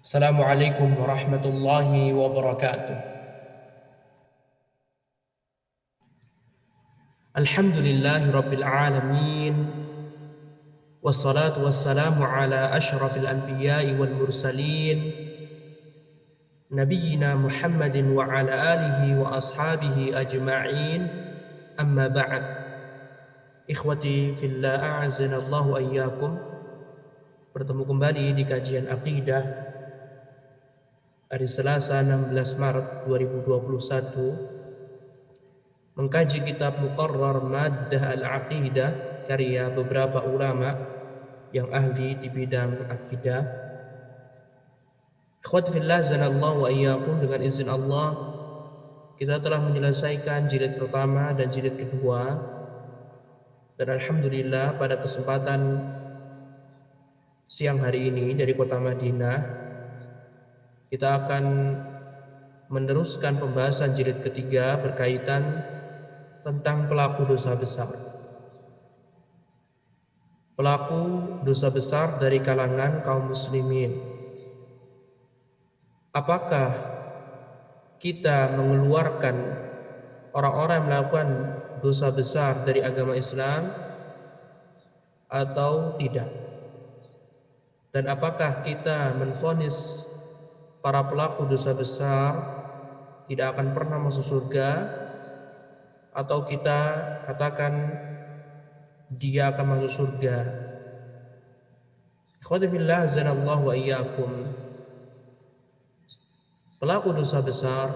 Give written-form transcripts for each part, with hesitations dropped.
Assalamualaikum warahmatullahi wabarakatuh. Alhamdulillahi rabbil alamin. Wassalatu wassalamu ala ashrafil anbiya'i wal mursalin. Nabiyyina Muhammadin wa ala alihi wa ashabihi ajma'in. Amma ba'd. Ikhwati fillah a'azanallahu ayyakum. Bertemu kembali di kajian akidah hari Selasa 16 Maret 2021, mengkaji kitab Muqarrar Maddah Al-Aqidah karya beberapa ulama yang ahli di bidang akidah. Ikhwat fillah zanallahu wa iyyakum, dengan izin Allah kita telah menyelesaikan jilid pertama dan jilid kedua, dan alhamdulillah pada kesempatan siang hari ini dari kota Madinah kita akan meneruskan pembahasan jilid ketiga berkaitan tentang pelaku dosa besar. Pelaku dosa besar dari kalangan kaum muslimin. Apakah kita mengeluarkan orang-orang yang melakukan dosa besar dari agama Islam atau tidak? Dan apakah kita menvonis para pelaku dosa besar tidak akan pernah masuk surga, atau kita katakan dia akan masuk surga? Ikhwati fillah zanallahu wa iyyakum, pelaku dosa besar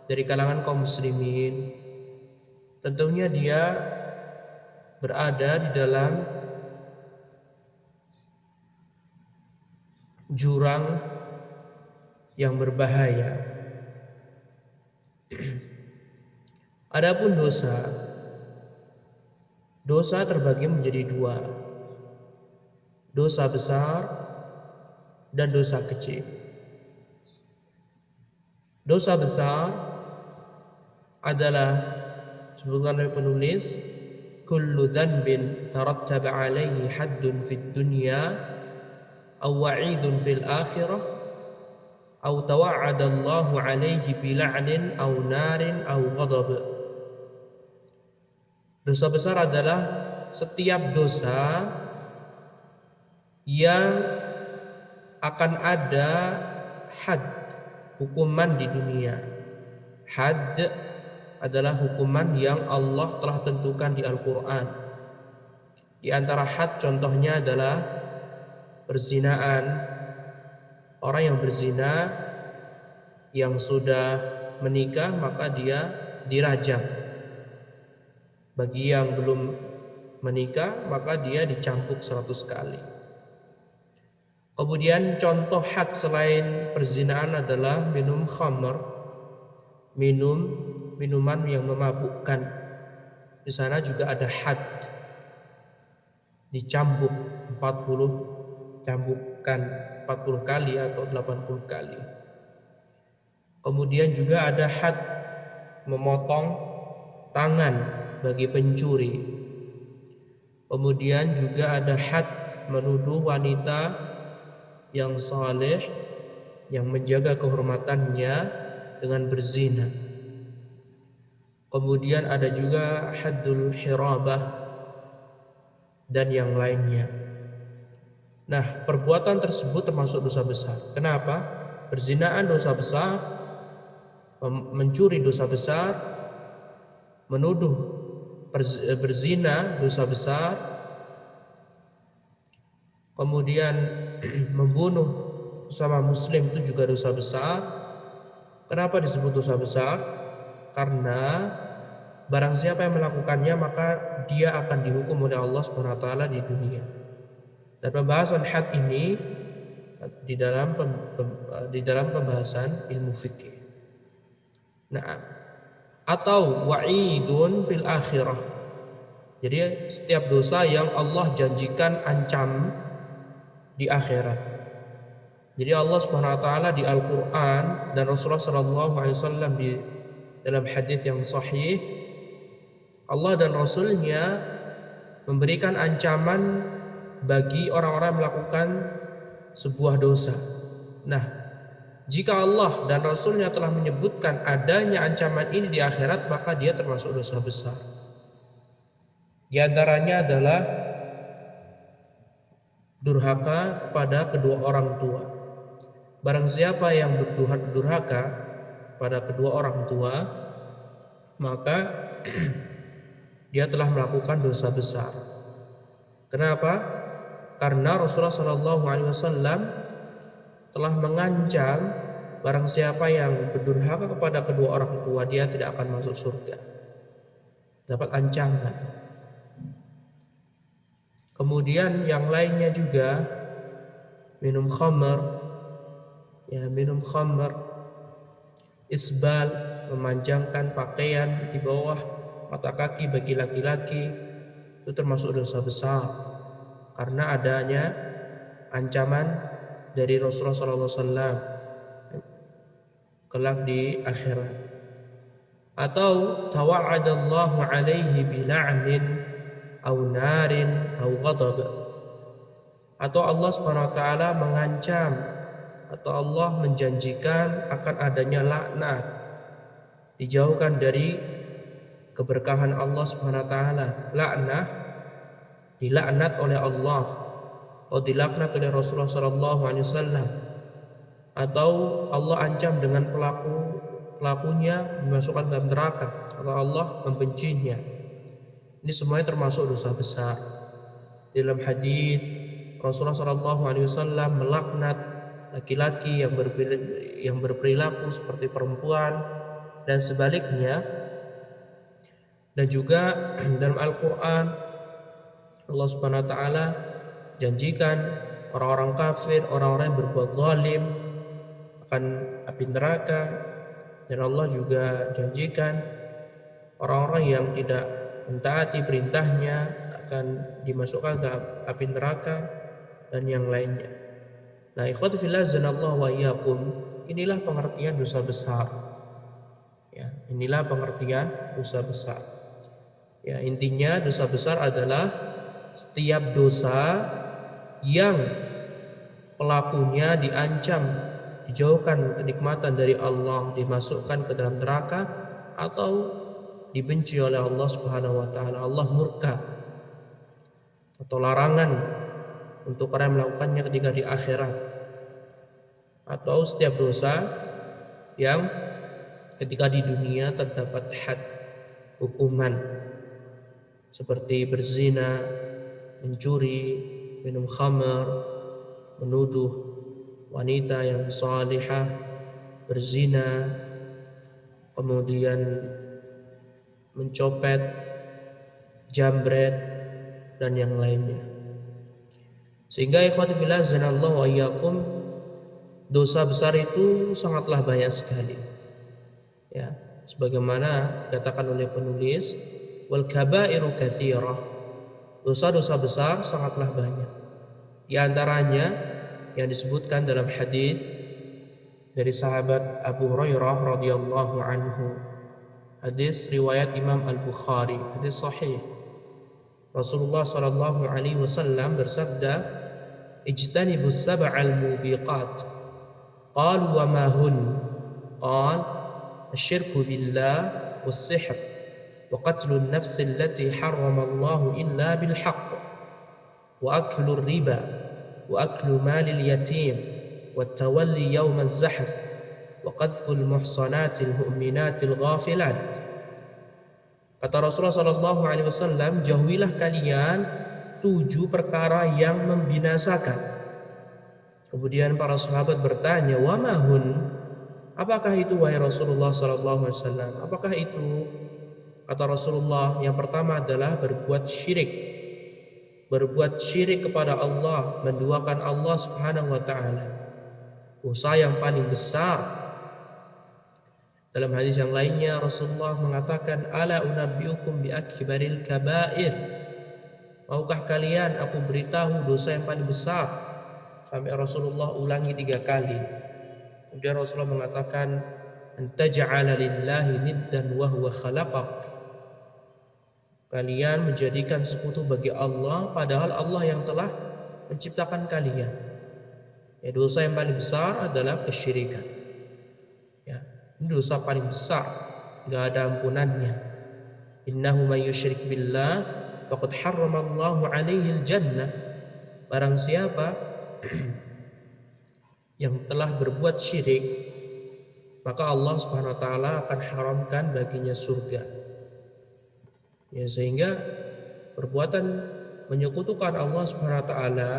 dari kalangan kaum muslimin tentunya dia berada di dalam jurang yang berbahaya. Adapun dosa terbagi menjadi dua, dosa besar dan dosa kecil. Dosa besar adalah, sebutkan oleh penulis, kullu dhanbin tarattaba alaihi haddun fid dunya aw wa'idun fil akhirah aw tawa'ada Allahu alaihi bila'nin aw narin aw ghadab. Dosa besar adalah setiap dosa yang akan ada had, hukuman di dunia. Had adalah hukuman yang Allah telah tentukan di Al-Quran. Di antara had contohnya adalah perzinaan. Orang yang berzina yang sudah menikah maka dia dirajam. Bagi yang belum menikah maka dia dicambuk 100 kali. Kemudian contoh had selain perzinaan adalah minum khamr, minuman yang memabukkan. Di sana juga ada had, dicambuk 40 cambukan 40 kali atau 80 kali. Kemudian juga ada had memotong tangan bagi pencuri. Kemudian juga ada had menuduh wanita yang saleh yang menjaga kehormatannya dengan berzina. Kemudian ada juga haddul hirabah dan yang lainnya. Nah, perbuatan tersebut termasuk dosa besar. Kenapa? Perzinaan dosa besar, mencuri dosa besar, menuduh berzina dosa besar, kemudian membunuh sesama muslim itu juga dosa besar. Kenapa disebut dosa besar? Karena barang siapa yang melakukannya maka dia akan dihukum oleh Allah Subhanahu wa taala di dunia. Dan pembahasan had ini di dalam pembahasan ilmu fikih. Nah, atau wa'idun fil akhirah. Jadi setiap dosa yang Allah janjikan ancam di akhirat. Jadi Allah Subhanahu wa taala di Al-Qur'an dan Rasulullah sallallahu alaihi wasallam di dalam hadis yang sahih, Allah dan Rasulnya memberikan ancaman bagi orang-orang melakukan sebuah dosa. Nah, jika Allah dan Rasulnya telah menyebutkan adanya ancaman ini di akhirat, maka dia termasuk dosa besar. Di antaranya adalah durhaka kepada kedua orang tua. Barang siapa yang berdurhaka kepada kedua orang tua, maka dia telah melakukan dosa besar. Kenapa? Karena Rasulullah SAW telah mengancam barang siapa yang berdurhaka kepada kedua orang tua, dia tidak akan masuk surga. Dapat ancaman. Kemudian yang lainnya juga minum khamr, isbal, memanjangkan pakaian di bawah mata kaki bagi laki-laki, itu termasuk dosa besar karena adanya ancaman dari Rasulullah SAW kelak di akhirat. Atau tawa'adallahu alaihi bila'nin aw narin aw ghadab, atau Allah SWT mengancam atau Allah menjanjikan akan adanya laknat, dijauhkan dari keberkahan Allah SWT. Laknat, dilaknat oleh Allah atau dilaknat oleh Rasulullah SAW, atau Allah ancam dengan pelakunya dimasukkan dalam neraka atau Allah membencinya. Ini semuanya termasuk dosa besar. Dalam hadis Rasulullah SAW melaknat laki-laki yang berperilaku seperti perempuan dan sebaliknya. Dan juga dalam Al-Quran Allah Subhanahu Wa Taala janjikan orang-orang kafir, orang-orang yang berbuat zalim akan api neraka, dan Allah juga janjikan orang-orang yang tidak mentaati perintahnya akan dimasukkan ke api neraka dan yang lainnya. Nah, ikhwati fillah azanallahu wa iyyakum, inilah pengertian dosa besar. Ya, inilah pengertian dosa besar. Ya, intinya dosa besar adalah setiap dosa yang pelakunya diancam dijauhkan kenikmatan dari Allah, dimasukkan ke dalam neraka atau dibenci oleh Allah Subhanahu wa taala, Allah murka, atau larangan untuk orang yang melakukannya ketika di akhirat. Atau setiap dosa yang ketika di dunia terdapat had, hukuman, seperti berzina, mencuri, minum khamar, menuduh wanita yang salihah berzina, kemudian mencopet, jambret, dan yang lainnya. Sehingga ikhwati fillah azanallahu wa iyyakum, dosa besar itu sangatlah banyak sekali. Ya, sebagaimana dikatakan oleh penulis, wal kabairu katsirah, dosa-dosa besar sangatlah banyak. Di antaranya yang disebutkan dalam hadis dari sahabat Abu Hurairah radhiyallahu anhu, hadis riwayat Imam Al-Bukhari, hadis sahih. Rasulullah sallallahu alaihi wasallam bersabda, ijtanibus sab'al mubiqat. Qalu wa ma hun? Qala asyirku billah was-sihr wa qatlun nafsi allati harramallahu illa bil haqq wa aklur riba wa aklu malil yatim wa tawalli yawmaz zahf wa qadhful muhsanatil mu'minatil ghafilat. Kata Rasulullah SAW, jauhilah kalian 7 perkara yang membinasakan. Kemudian para sahabat bertanya, wa mahun? Apakah itu wahai Rasulullah SAW? Apakah itu? Kata Rasulullah, yang pertama adalah berbuat syirik. Berbuat syirik kepada Allah, menduakan Allah Subhanahu wa taala. Dosa yang paling besar. Dalam hadis yang lainnya Rasulullah mengatakan, ala unabbiukum bi akbaril kabair. Maukah kalian aku beritahu dosa yang paling besar? Sampai Rasulullah ulangi 3 kali. Kemudian Rasulullah mengatakan, antaj'ala lillahi niddan wa huwa khalaqak. Kalian menjadikan sekutu bagi Allah padahal Allah yang telah menciptakan kalian. Ya, dosa yang paling besar adalah kesyirikan. Ya, ini dosa paling besar, nggak ada ampunannya. Innahu may yusyrik billah faqad harramallahu alaihi jannah. Barang siapa yang telah berbuat syirik, maka Allah Subhanahu wa taala akan haramkan baginya surga. Ya, sehingga perbuatan menyekutukan Allah Subhanahu wa taala,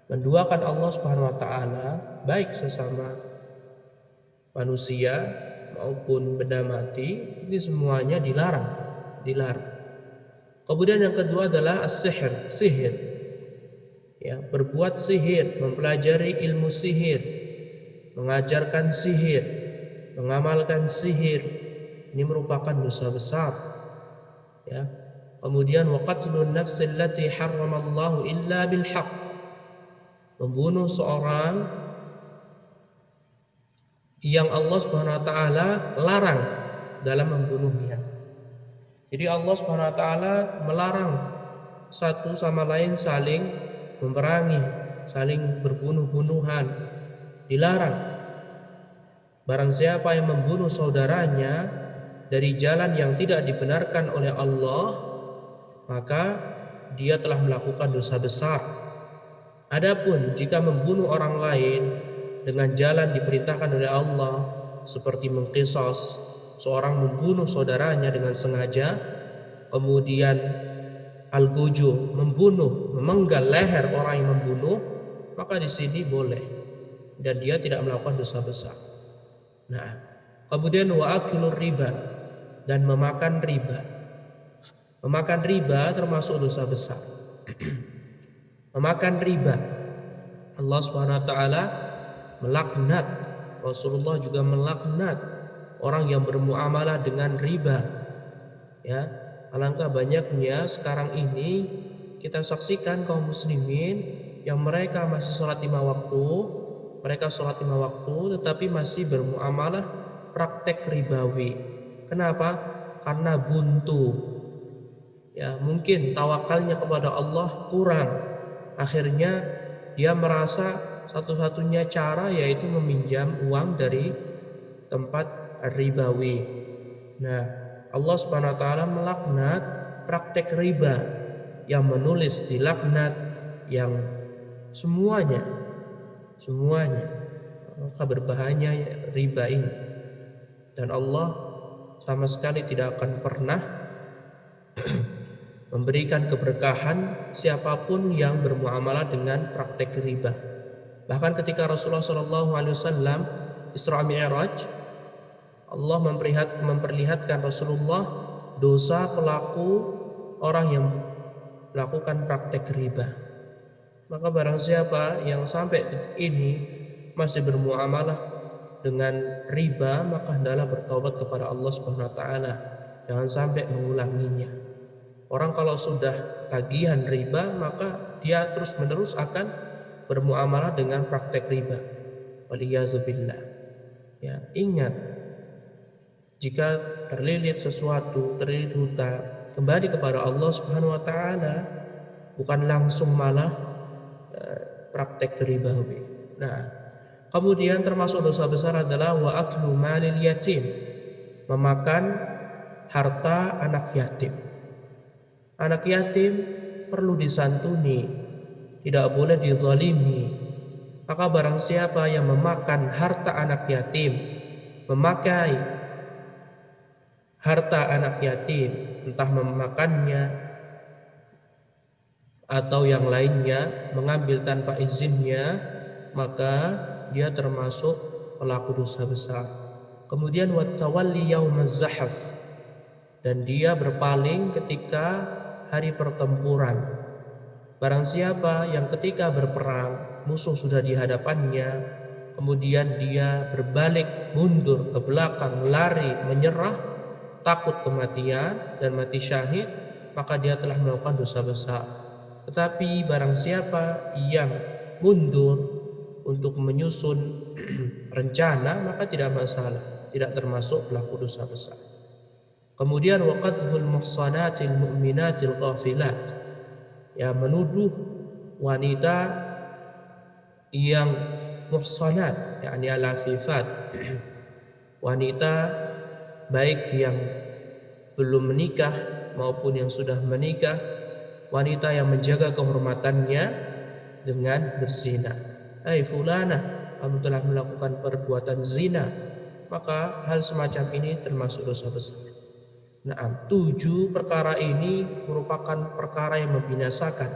menduakan Allah Subhanahu wa taala, baik sesama manusia maupun benda mati, ini semuanya dilarang, dilarang. Kemudian yang kedua adalah as-sihr, sihir. Ya, berbuat sihir, mempelajari ilmu sihir, mengajarkan sihir, mengamalkan sihir, ini merupakan dosa besar. Ya. Kemudian wa qatlun nafsi allati harramallahu illa bil haqq, membunuh seorang yang Allah Subhanahu wa taala larang dalam membunuhnya. Jadi Allah Subhanahu wa taala melarang satu sama lain saling memerangi, saling berbunuh-bunuhan, dilarang. Barang siapa yang membunuh saudaranya dari jalan yang tidak dibenarkan oleh Allah, maka dia telah melakukan dosa besar. Adapun jika membunuh orang lain dengan jalan diperintahkan oleh Allah, seperti mengqisas, seorang membunuh saudaranya dengan sengaja, kemudian al-guju, membunuh, memenggal leher orang yang membunuh, maka di sini boleh dan dia tidak melakukan dosa besar. Nah, kemudian wa akilur riba, dan memakan riba. Memakan riba termasuk dosa besar. Memakan riba, Allah Subhanahu wa taala melaknat, Rasulullah juga melaknat orang yang bermuamalah dengan riba. Ya, alangkah banyaknya sekarang ini kita saksikan kaum muslimin yang mereka masih sholat 5 waktu, tetapi masih bermuamalah praktek ribawi. Kenapa? Karena buntu. Ya, mungkin tawakalnya kepada Allah kurang. Akhirnya dia merasa satu-satunya cara yaitu meminjam uang dari tempat ribawi. Nah, Allah Subhanahu wa taala melaknat praktek riba, yang menulis dilaknat, yang semuanya maka berbahayanya riba ini. Dan Allah sama sekali tidak akan pernah memberikan keberkahan siapapun yang bermuamalah dengan praktek riba. Bahkan ketika Rasulullah SAW Isra Mi'raj, Allah memperlihatkan Rasulullah dosa pelaku orang yang melakukan praktek riba. Maka barang siapa yang sampai detik ini masih bermuamalah dengan riba, maka hendaklah bertobat kepada Allah Subhanahu wa taala. Jangan sampai mengulanginya. Orang kalau sudah ketagihan riba, maka dia terus-menerus akan bermuamalah dengan praktek riba. Waliyazubillah. Ya, ingat, jika terlilit sesuatu, terlilit hutang, kembali kepada Allah Subhanahu wa taala, bukan langsung malah praktek ribawi. Nah, kemudian termasuk dosa besar adalah wa aklu malil yatim, memakan harta anak yatim. Anak yatim perlu disantuni, tidak boleh dizalimi. Maka barang siapa yang memakan harta anak yatim, memakai harta anak yatim, entah memakannya atau yang lainnya, mengambil tanpa izinnya, maka dia termasuk pelaku dosa besar. Kemudian wattawalli yaumaz zahaf, dan dia berpaling ketika hari pertempuran. Barang siapa yang ketika berperang musuh sudah di hadapannya, kemudian dia berbalik mundur ke belakang, lari, menyerah, takut kematian dan mati syahid, maka dia telah melakukan dosa besar. Tetapi barang siapa yang mundur untuk menyusun rencana, maka tidak masalah, tidak termasuk pelaku dosa besar. Kemudian wa qadzful muhsanatil mu'minatil ghafilat, ya, menuduh wanita yang muhsanat, yakni al-afifat, wanita baik yang belum menikah maupun yang sudah menikah, wanita yang menjaga kehormatannya dengan berzina. Hai fulana, kamu telah melakukan perbuatan zina, maka hal semacam ini termasuk dosa besar. Nah, 7 perkara ini merupakan perkara yang membinasakan.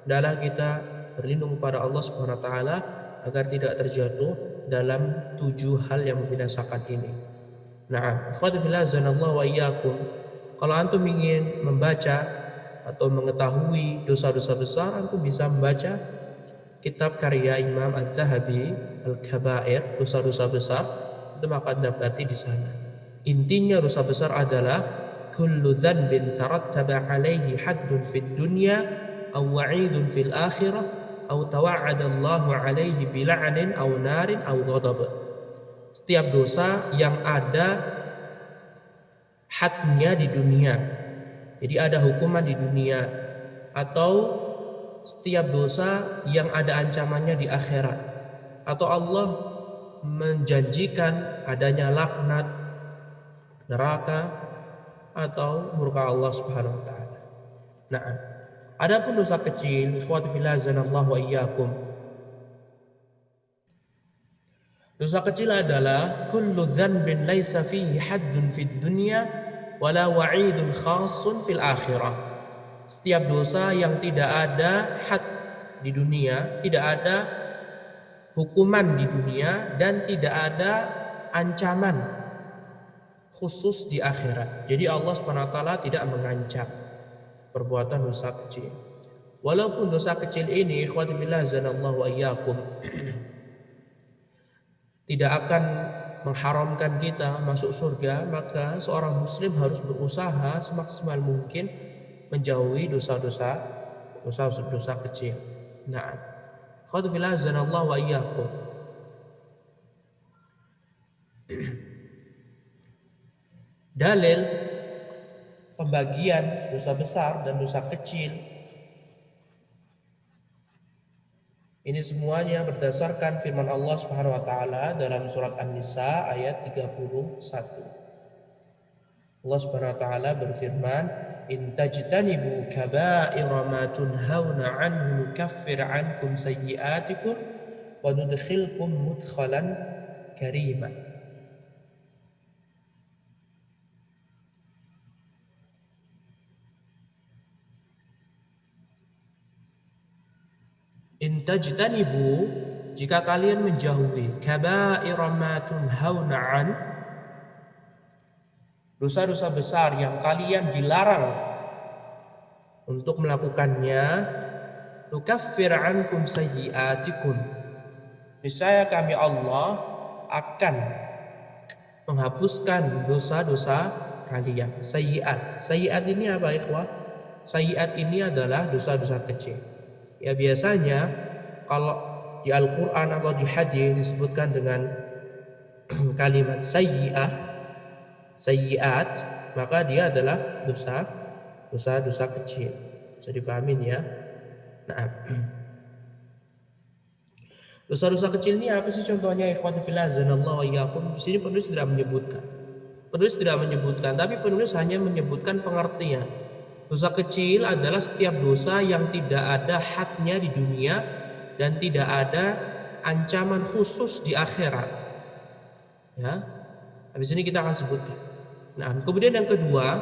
Adalah kita berlindung kepada Allah Subhanahu wa taala agar tidak terjatuh dalam 7 hal yang membinasakan ini. Nah, ikhwati fillah azanallahu wa iyyakum. Kalau antum ingin membaca atau mengetahui dosa-dosa besar, antum bisa membaca kitab karya Imam Az-Zahabi Al-Kabair, dosa-dosa besar. Itu akan dapati di sana. Intinya dosa besar adalah kullu dzanbin tarattaba alaihi haddun fid dunya aw wa'idun fil akhirah aw tawa'ada Allahu alaihi bil'anin aw narin aw ghadab. Setiap dosa yang ada hadnya di dunia, jadi ada hukuman di dunia, atau setiap dosa yang ada ancamannya di akhirat, atau Allah menjanjikan adanya laknat, neraka, atau murka Allah Subhanahu wa taala. Nah, adapun dosa kecil, ikhwati fillah azanallahu wa iyyakum. Dosa kecil adalah kullu dzanbin laisa fihi haddun fid dunya wala wa'idun khassun fil akhirah. Setiap dosa yang tidak ada had di dunia, tidak ada hukuman di dunia, dan tidak ada ancaman khusus di akhirat. Jadi Allah Subhanahu wa taala tidak mengancam perbuatan dosa kecil. Walaupun dosa kecil ini, ikhwati fillah azanallahu wa iyyakum, tidak akan mengharamkan kita masuk surga, maka seorang muslim harus berusaha semaksimal mungkin menjauhi dosa-dosa kecil. Nah, ikhwati fillah azanallahu wa iyyakum. Dalil pembagian dosa besar dan dosa kecil ini semuanya berdasarkan firman Allah Subhanahu wa taala dalam surat An-Nisa ayat 31. Allah Subhanahu wa taala berfirman, "In tajtanibu kaba'ira ma tunhauna 'anhu nukaffir 'ankum sayyi'atikum wa nudkhilkum mudkhalan karima." In tajtanibu, jika kalian menjauhi, kaba'ira ma tunhauna 'an, dosa-dosa besar yang kalian dilarang untuk melakukannya, nukaffir 'ankum sayyi'atikum, niscaya kami Allah akan menghapuskan dosa-dosa kalian. Sayyi'at ini apa ikhwah? Sayyi'at ini adalah dosa-dosa kecil. Ya, biasanya kalau di Al-Quran atau di hadis disebutkan dengan kalimat sayyi'at, maka dia adalah dosa kecil. Bisa dipahamin ya. Nah, dosa-dosa kecil ini apa sih contohnya ikhwati fillah azanallahu wa iyyakum? Di sini penulis tidak menyebutkan, tapi penulis hanya menyebutkan pengertian. Dosa kecil adalah setiap dosa yang tidak ada hadnya di dunia dan tidak ada ancaman khusus di akhirat. Ya, habis ini kita akan sebutkan. Nah, kemudian yang kedua,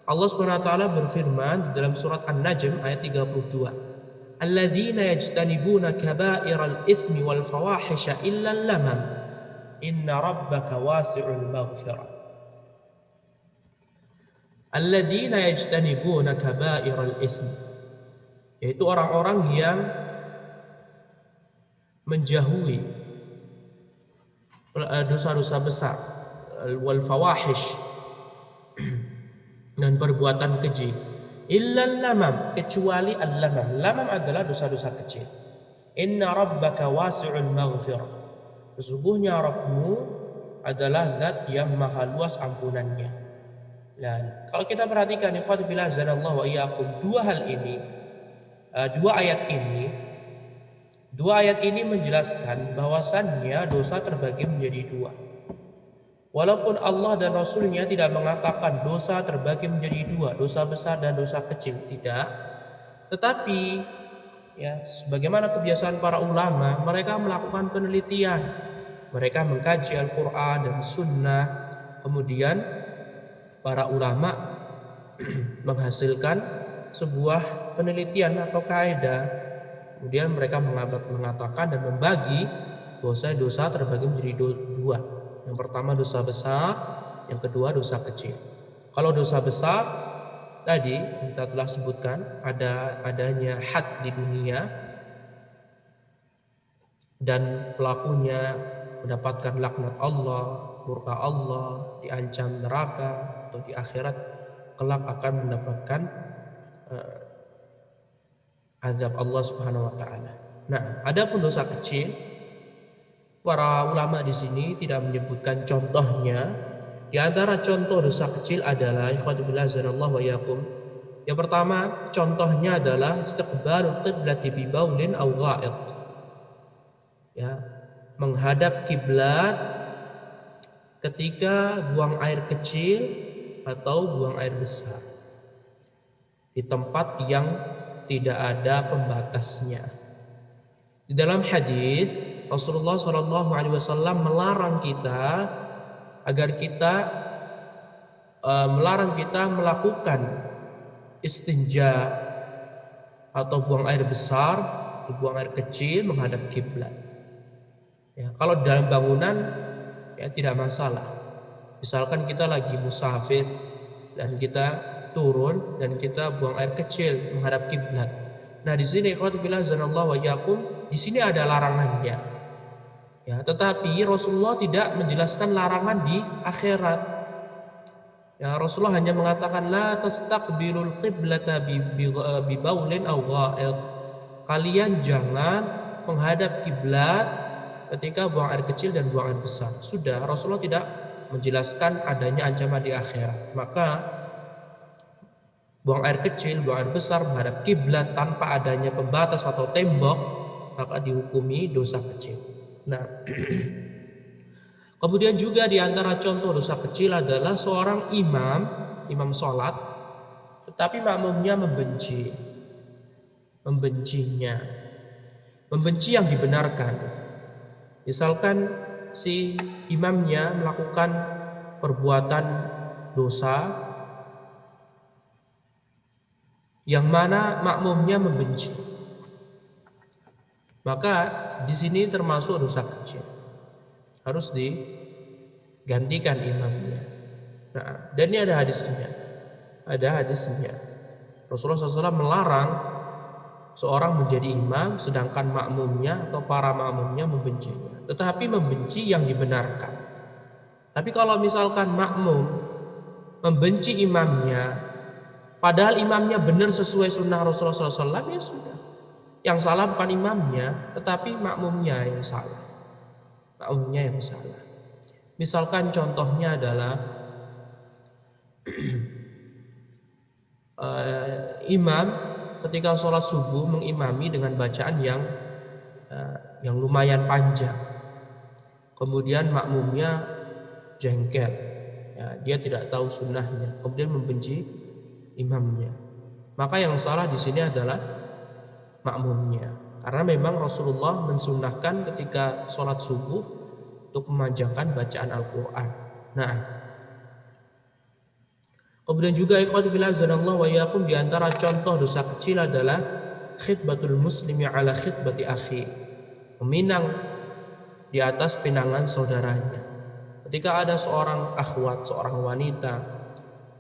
Allah Subhanahu wa taala berfirman di dalam surat An-Najm ayat 32. Alladzina yajtanibuna kaba'iral itsmi wal fawahisha illa lamam inna rabbaka wasi'ul maghfirah. Alladzina yajtanibuna kaba'iral itsmi, yaitu orang-orang yang menjauhi dosa-dosa besar, wal fawahish, dan perbuatan keji, illa lamam, kecuali al-lamam. Lamam adalah dosa-dosa kecil. Inna rabbaka wasi'ul maghfirah, sesungguhnya Rabbmu adalah zat yang maha luas ampunannya. Nah, kalau kita perhatikan ikhwati fillah azanallahu wa iyyakum, dua ayat ini Dua ayat ini menjelaskan bahwasannya dosa terbagi menjadi dua. Walaupun Allah dan Rasulnya tidak mengatakan dosa terbagi menjadi dua, dosa besar dan dosa kecil, tidak. Tetapi ya, sebagaimana kebiasaan para ulama, mereka melakukan penelitian, mereka mengkaji Al-Quran dan Sunnah. Kemudian para ulama menghasilkan sebuah penelitian atau kaidah. Kemudian mereka mengatakan dan membagi dosa terbagi menjadi dua. Yang pertama dosa besar, yang kedua dosa kecil. Kalau dosa besar tadi kita telah sebutkan adanya had di dunia dan pelakunya mendapatkan laknat Allah, murka Allah, diancam neraka atau di akhirat kelak akan mendapatkan azab Allah Subhanahu wa taala. Nah, adapun dosa kecil, para ulama di sini tidak menyebutkan contohnya. Di antara contoh dosa kecil adalah wa yakum. Yang pertama, contohnya adalah istiqbalul qiblati bi baulin aw gha'id. Ya, menghadap kiblat ketika buang air kecil atau buang air besar di tempat yang tidak ada pembatasnya. Di dalam hadis Rasulullah SAW melarang kita agar kita melakukan istinja atau buang air besar atau buang air kecil menghadap kiblat. Ya, kalau dalam bangunan ya tidak masalah. Misalkan kita lagi musafir dan kita turun dan kita buang air kecil menghadap kiblat. Nah, di sini ikhwati fillah zanallahu wa yakum, di sini ada larangannya. Ya, tetapi Rasulullah tidak menjelaskan larangan di akhirat. Ya, Rasulullah hanya mengatakan la tastaqbilul qiblata bi baulin aw gha'id. Kalian jangan menghadap kiblat ketika buang air kecil dan buang air besar. Sudah, Rasulullah tidak menjelaskan adanya ancaman di akhirat. Maka buang air kecil, buang air besar menghadap kiblat tanpa adanya pembatas atau tembok, maka dihukumi dosa kecil. Nah, kemudian juga di antara contoh dosa kecil adalah seorang imam sholat, tetapi makmumnya membenci yang dibenarkan. Misalkan si imamnya melakukan perbuatan dosa yang mana makmumnya membenci, maka di sini termasuk dosa kecil, harus digantikan imamnya. Nah, dan ini ada hadisnya. Rasulullah SAW melarang seorang menjadi imam sedangkan makmumnya atau para makmumnya membencinya, tetapi membenci yang dibenarkan. Tapi kalau misalkan makmum membenci imamnya padahal imamnya benar sesuai sunnah Rasulullah SAW, ya sudah. Yang salah bukan imamnya, tetapi makmumnya yang salah. Misalkan contohnya adalah imam ketika sholat subuh mengimami dengan bacaan yang lumayan panjang. Kemudian makmumnya jengkel, ya, dia tidak tahu sunnahnya, kemudian membenci imamnya. Maka yang salah di sini adalah makmumnya, karena memang Rasulullah mensunnahkan ketika sholat subuh untuk memanjangkan bacaan Al-Quran. Nah, kemudian juga ikhwati fillah zanallahu wa iyyakum, di antara contoh dosa kecil adalah khitbatul muslimi ala khitbati akhi, meminang di atas pinangan saudaranya. Ketika ada seorang akhwat, seorang wanita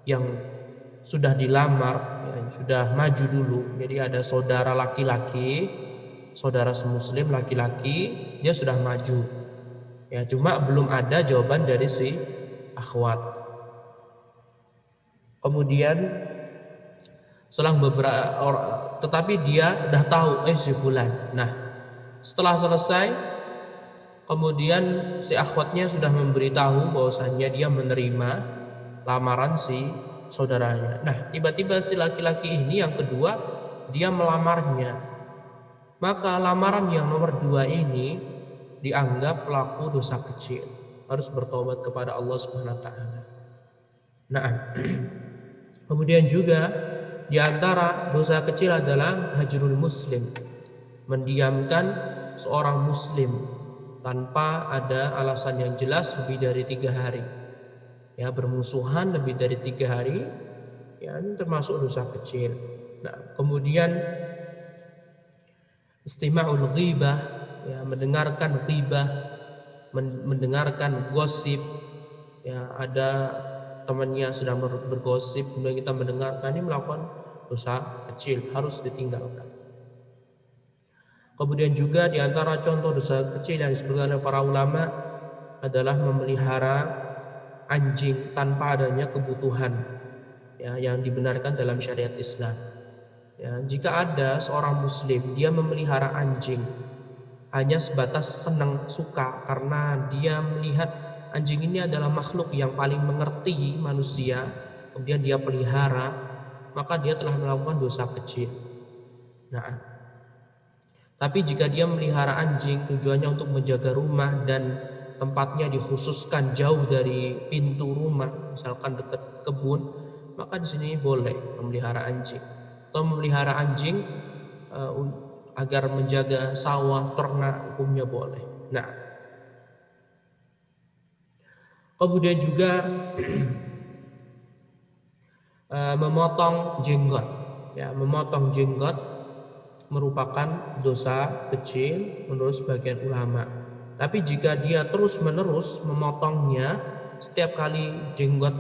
yang sudah dilamar, ya, sudah maju dulu, jadi ada saudara laki-laki, saudara semuslim laki-laki, dia sudah maju, ya, cuma belum ada jawaban dari si akhwat. Kemudian selang beberapa tetapi dia udah tahu si fulan. Nah, setelah selesai, kemudian si akhwatnya sudah memberitahu bahwasannya dia menerima lamaran si saudaranya. Nah, tiba-tiba si laki-laki ini yang kedua dia melamarnya. Maka lamaran yang nomor 2 ini dianggap pelaku dosa kecil, harus bertobat kepada Allah Subhanahu wa taala. Nah, kemudian juga di antara dosa kecil adalah hajrul muslim, mendiamkan seorang muslim tanpa ada alasan yang jelas lebih dari 3 hari. Ya, bermusuhan lebih dari 3 hari, ya ini termasuk dosa kecil. Nah, kemudian istima'ul ghibah, ya mendengarkan ghibah, mendengarkan gosip, ya ada temannya sedang bergosip kemudian kita mendengarkan, ini melakukan dosa kecil, harus ditinggalkan. Kemudian juga di antara contoh dosa kecil yang disebutkan oleh para ulama adalah memelihara anjing tanpa adanya kebutuhan, ya yang dibenarkan dalam syariat Islam. Ya, jika ada seorang muslim dia memelihara anjing hanya sebatas senang suka karena dia melihat anjing ini adalah makhluk yang paling mengerti manusia, kemudian dia pelihara, maka dia telah melakukan dosa kecil. Nah, tapi jika dia memelihara anjing tujuannya untuk menjaga rumah dan tempatnya dikhususkan jauh dari pintu rumah, misalkan dekat kebun, maka di sini boleh memelihara anjing. Atau memelihara anjing agar menjaga sawah, ternak, hukumnya boleh. Nah, kemudian juga memotong jenggot. Ya, memotong jenggot merupakan dosa kecil menurut sebagian ulama. Tapi jika dia terus-menerus memotongnya, setiap kali jenggot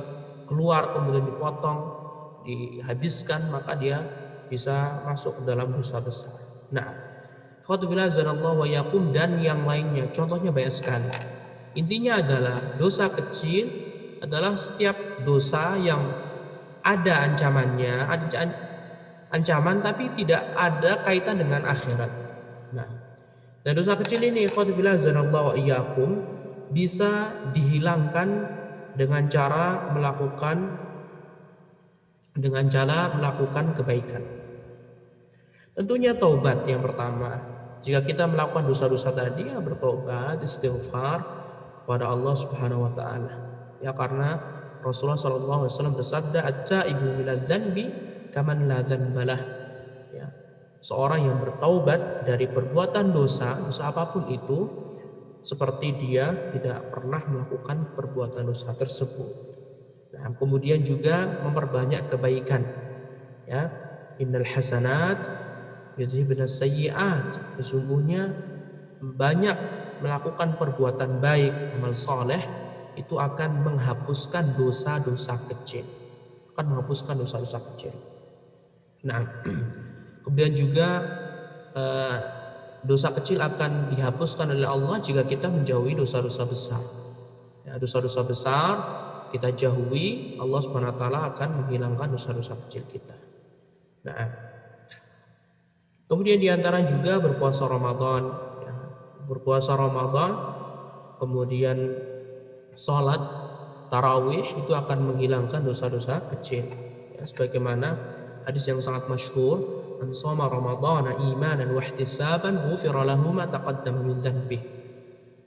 keluar kemudian dipotong, dihabiskan, maka dia bisa masuk ke dalam dosa besar. Nah, wa yakum dan yang lainnya, contohnya banyak sekali. Intinya adalah dosa kecil adalah setiap dosa yang ada ancamannya, ada ancaman tapi tidak ada kaitan dengan akhirat. Nah, dan dosa kecil ini wa iyyakum bisa dihilangkan dengan cara melakukan kebaikan. Tentunya taubat yang pertama. Jika kita melakukan dosa-dosa tadi, ya bertobat, istighfar kepada Allah Subhanahu wa taala. Ya, karena Rasulullah SAW bersabda, "At-taibu minadz dzanbi kaman la dzanbalah." Ya. Seorang yang bertaubat dari perbuatan dosa apapun itu, seperti dia tidak pernah melakukan perbuatan dosa tersebut. Nah, kemudian juga memperbanyak kebaikan. Ya, innal hasanat yudhibna sayyi'at. Sesungguhnya banyak melakukan perbuatan baik, amal soleh itu akan menghapuskan dosa-dosa kecil. Nah, kemudian juga dosa kecil akan dihapuskan oleh Allah jika kita menjauhi dosa-dosa besar. Ya, dosa-dosa besar kita jauhi, Allah Subhanahu wa taala akan menghilangkan dosa-dosa kecil kita. Nah, kemudian diantara juga berpuasa Ramadan, ya, berpuasa Ramadan, kemudian sholat tarawih itu akan menghilangkan dosa-dosa kecil. Ya, sebagaimana hadis yang sangat masyhur, "Man shoma Ramadhana imanan wa ihtisaban ghufira lahu ma taqaddama min dzanbih."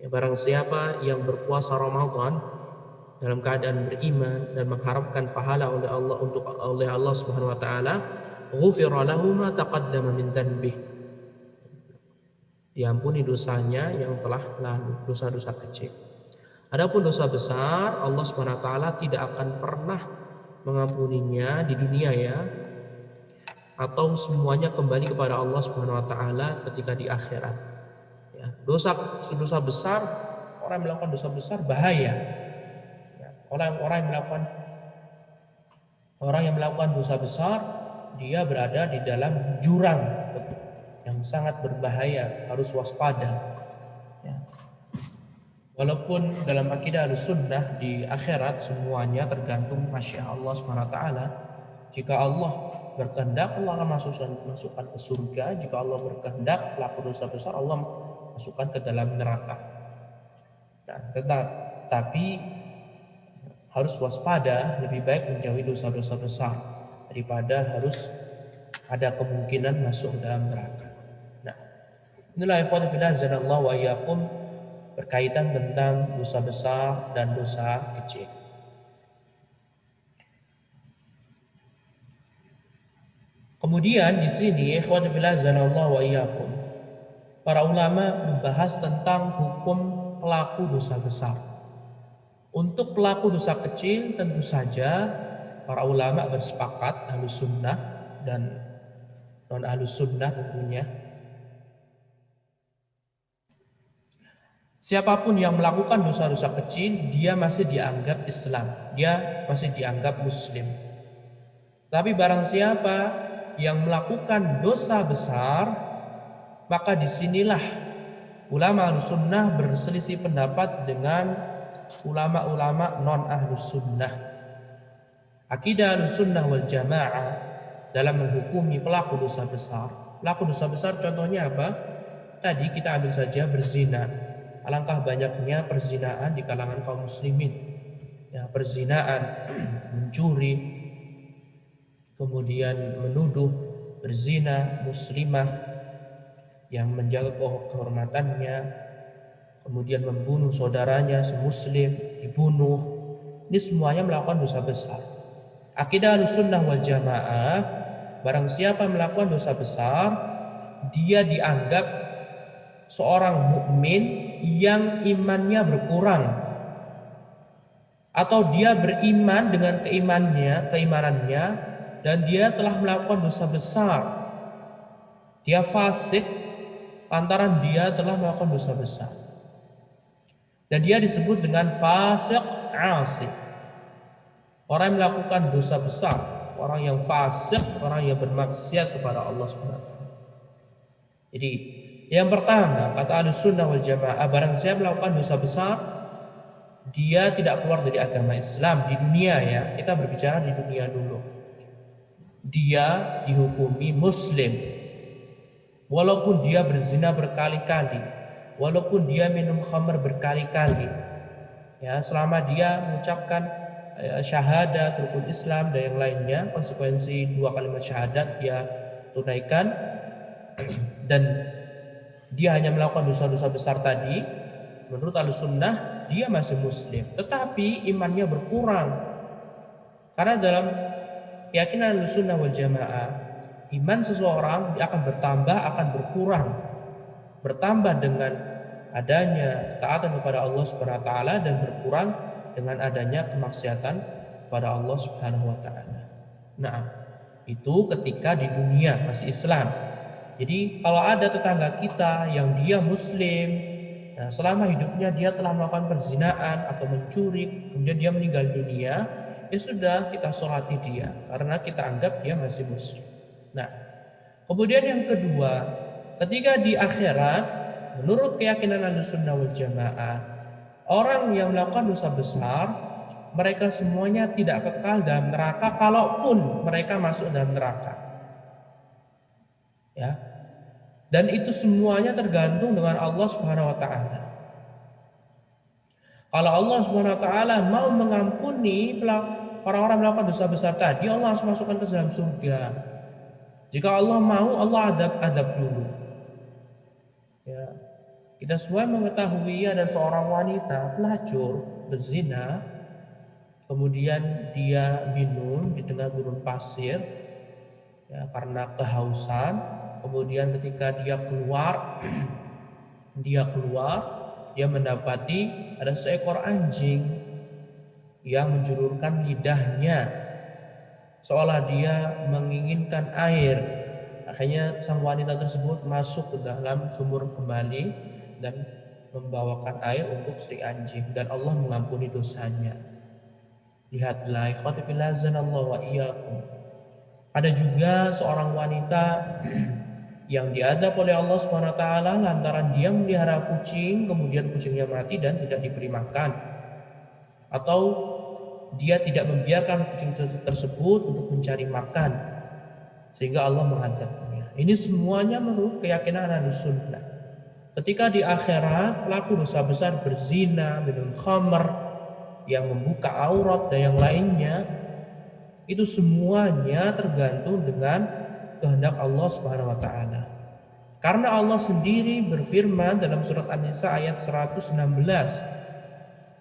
Ya, barang siapa yang berpuasa Ramadan dalam keadaan beriman dan mengharapkan pahala oleh Allah Subhanahu wa taala, ghufira lahu ma taqaddama min dzanbih. Diampuni dosanya yang telah lalu, dosa-dosa kecil. Adapun dosa besar, Allah Subhanahu wa taala tidak akan pernah mengampuninya di dunia, ya, atau semuanya kembali kepada Allah Subhanahu wa taala ketika di akhirat. Ya, dosa besar, orang yang melakukan dosa besar bahaya. Ya, orang yang melakukan dosa besar, dia berada di dalam jurang yang sangat berbahaya, harus waspada. Ya. Walaupun dalam akidah Ahlussunnah di akhirat semuanya tergantung masya Allah Subhanahu wa taala. Jika Allah berkehendak, Allah akan masukkan ke surga. Jika Allah berkehendak pelaku dosa besar, Allah masukkan ke dalam neraka. Nah, tetapi harus waspada, lebih baik menjauhi dosa-dosa besar daripada harus ada kemungkinan masuk dalam neraka. Nah, Inilah ikhwan fillah azanallahu wa iyyakum berkaitan tentang dosa besar dan dosa kecil. Kemudian di sini ikhwan fillah azanallahu wa iyyakum, para ulama membahas tentang hukum pelaku dosa besar. Untuk pelaku dosa kecil tentu saja para ulama bersepakat, ahlus sunnah dan non ahlus sunnah tentunya, siapapun yang melakukan dosa-dosa kecil dia masih dianggap Islam, dia masih dianggap Muslim. Tapi barang siapa yang melakukan dosa besar, maka disinilah ulama ahlus sunnah berselisih pendapat dengan ulama-ulama non ahlus sunnah. Akidah ahlus sunnah wal jamaah dalam menghukumi pelaku dosa besar. Pelaku dosa besar contohnya apa? Tadi kita ambil saja berzina. Alangkah banyaknya perzinaan di kalangan kaum muslimin. Ya, perzinaan, mencuri, kemudian menuduh berzina muslimah yang menjaga kehormatannya, kemudian membunuh saudaranya semuslim, dibunuh. Ini semuanya melakukan dosa besar. Akidah Ahlussunnah wal Jamaah, barang siapa melakukan dosa besar, dia dianggap seorang mukmin yang imannya berkurang, atau dia beriman dengan keimanannya dan dia telah melakukan dosa besar. Dia fasik lantaran dia telah melakukan dosa besar. Dan dia disebut dengan fasik asi. Orang yang melakukan dosa besar, orang yang fasik, orang yang bermaksiat kepada Allah SWT. Jadi yang pertama, kata Ahlussunnah wal Jamaah, barang siapa melakukan dosa besar, dia tidak keluar dari agama Islam di dunia ya. Kita berbicara di dunia dulu. Dia dihukumi Muslim, walaupun dia berzina berkali-kali, walaupun dia minum khamr berkali-kali, ya, selama dia mengucapkan syahadat, rukun Islam dan yang lainnya, konsekuensi dua kalimat syahadat dia tunaikan, dan dia hanya melakukan dosa-dosa besar tadi, menurut Ahlussunnah dia masih Muslim, tetapi imannya berkurang. Karena dalam keyakinan Ahlussunnah wal Jamaah, iman seseorang akan bertambah, akan berkurang. Bertambah dengan adanya ketaatan kepada Allah Subhanahu wa taala dan berkurang dengan adanya kemaksiatan kepada Allah Subhanahu wa taala. Nah, itu ketika di dunia masih Islam. Jadi kalau ada tetangga kita yang dia Muslim, nah selama hidupnya dia telah melakukan perzinaan atau mencuri, kemudian dia meninggal dunia, ya sudah, kita sholati dia karena kita anggap dia masih Muslim. Nah, kemudian yang kedua, ketika di akhirat, menurut keyakinan Ahlussunnah wal Jamaah, orang yang melakukan dosa besar, mereka semuanya tidak kekal dalam neraka, kalaupun mereka masuk dalam neraka. Ya. Dan itu semuanya tergantung dengan Allah Subhanahu wa taala. Kalau Allah Subhanahu wa taala mau mengampuni orang-orang melakukan dosa besar tadi, Allah langsung masukkan ke dalam surga. Jika Allah mau, Allah azab dulu. Ya. Kita semua mengetahui ada seorang wanita pelacur berzina, kemudian dia minum di tengah gurun pasir, ya, karena kehausan. Kemudian ketika dia keluar, dia mendapati ada seekor anjing yang menjulurkan lidahnya seolah dia menginginkan air. Akhirnya sang wanita tersebut masuk ke dalam sumur kembali dan membawakan air untuk si anjing, dan Allah mengampuni dosanya. Lihatlah, ikhwati fillah azanallahu wa iyyakum. Ada juga seorang wanita yang diazab oleh Allah Subhanahu wa taala lantaran dia memelihara kucing, kemudian kucingnya mati dan tidak diberi makan, atau dia tidak membiarkan kucing tersebut untuk mencari makan sehingga Allah mengazabnya. Ini semuanya menurut keyakinan Ahlussunnah. Ketika di akhirat pelaku dosa besar berzina, minum khamr, yang membuka aurat dan yang lainnya, itu semuanya tergantung dengan kehendak Allah Subhanahu wa taala. Karena Allah sendiri berfirman dalam surat An-Nisa ayat 116,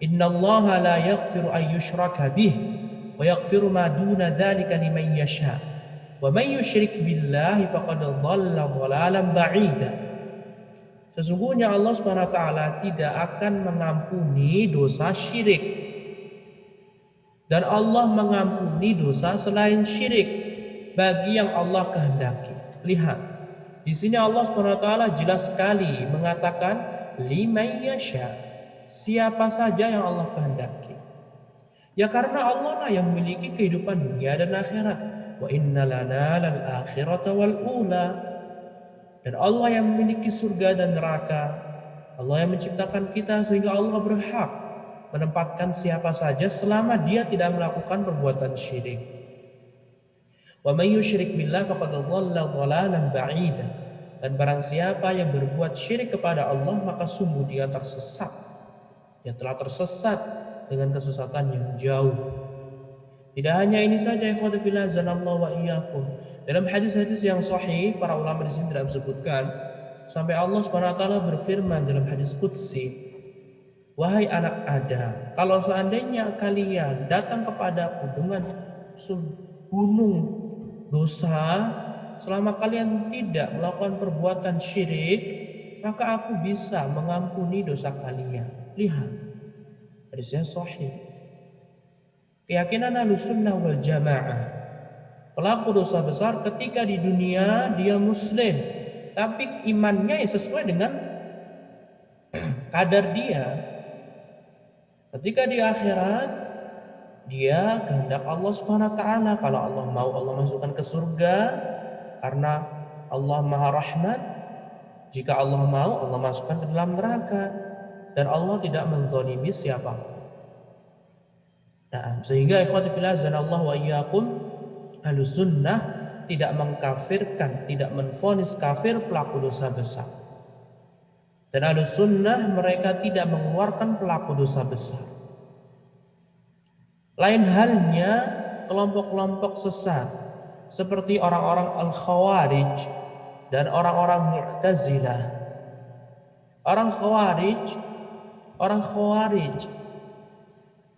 "Innallaha la yaghfiru an yushraka bih wa yaghfiru ma duna dzalika liman yasha. Wa may yusyrik billahi faqad dhalla dhalalan ba'ida." Sesungguhnya Allah Subhanahu wa taala tidak akan mengampuni dosa syirik, dan Allah mengampuni dosa selain syirik bagi yang Allah kehendaki. Lihat, di sini Allah Subhanahu wa taala jelas sekali mengatakan liman yasha, siapa saja yang Allah kehendaki. Ya karena Allah lah yang memiliki kehidupan dunia dan akhirat. Wa inna lana lal akhirata wal ula. Dan Allah yang memiliki surga dan neraka. Allah yang menciptakan kita sehingga Allah berhak menempatkan siapa saja selama dia tidak melakukan perbuatan syirik. Wa may yusyrik billah faqad dhalla dhalalan ba'ida. Dan barang siapa yang berbuat syirik kepada Allah, maka sungguh dia tersesat. Dia telah tersesat dengan kesesatan yang jauh. Tidak hanya ini saja, ikhwati fillah azanallahu wa iyyakum. Dalam hadis-hadis yang sahih, para ulama di sini tidak sebutkan sampai Allah Subhanahu wa taala berfirman dalam hadis qudsi, "Wahai anak Adam, kalau seandainya kalian datang kepadaku dengan gunung dosa, selama kalian tidak melakukan perbuatan syirik, maka aku bisa mengampuni dosa kalian." Lihat, hadisnya sahih. Keyakinan Ahlussunnah wal Jamaah, pelaku dosa besar ketika di dunia dia muslim, tapi imannya sesuai dengan kadar dia. Ketika di akhirat, dia kehendak Allah Subhanahu wa taala. Kalau Allah mau, Allah masukkan ke surga karena Allah Maha Rahmat. Jika Allah mau, Allah masukkan ke dalam neraka, dan Allah tidak menzalimi siapapun. Nah, sehingga ikhwati fillah azanallahu wa iyyakum, Ahlussunnah tidak mengkafirkan, tidak menvonis kafir pelaku dosa besar. Dan Ahlussunnah mereka tidak mengeluarkan pelaku dosa besar. Lain halnya kelompok-kelompok sesat seperti orang-orang Al-Khawarij dan orang-orang Mu'tazilah. Orang Khawarij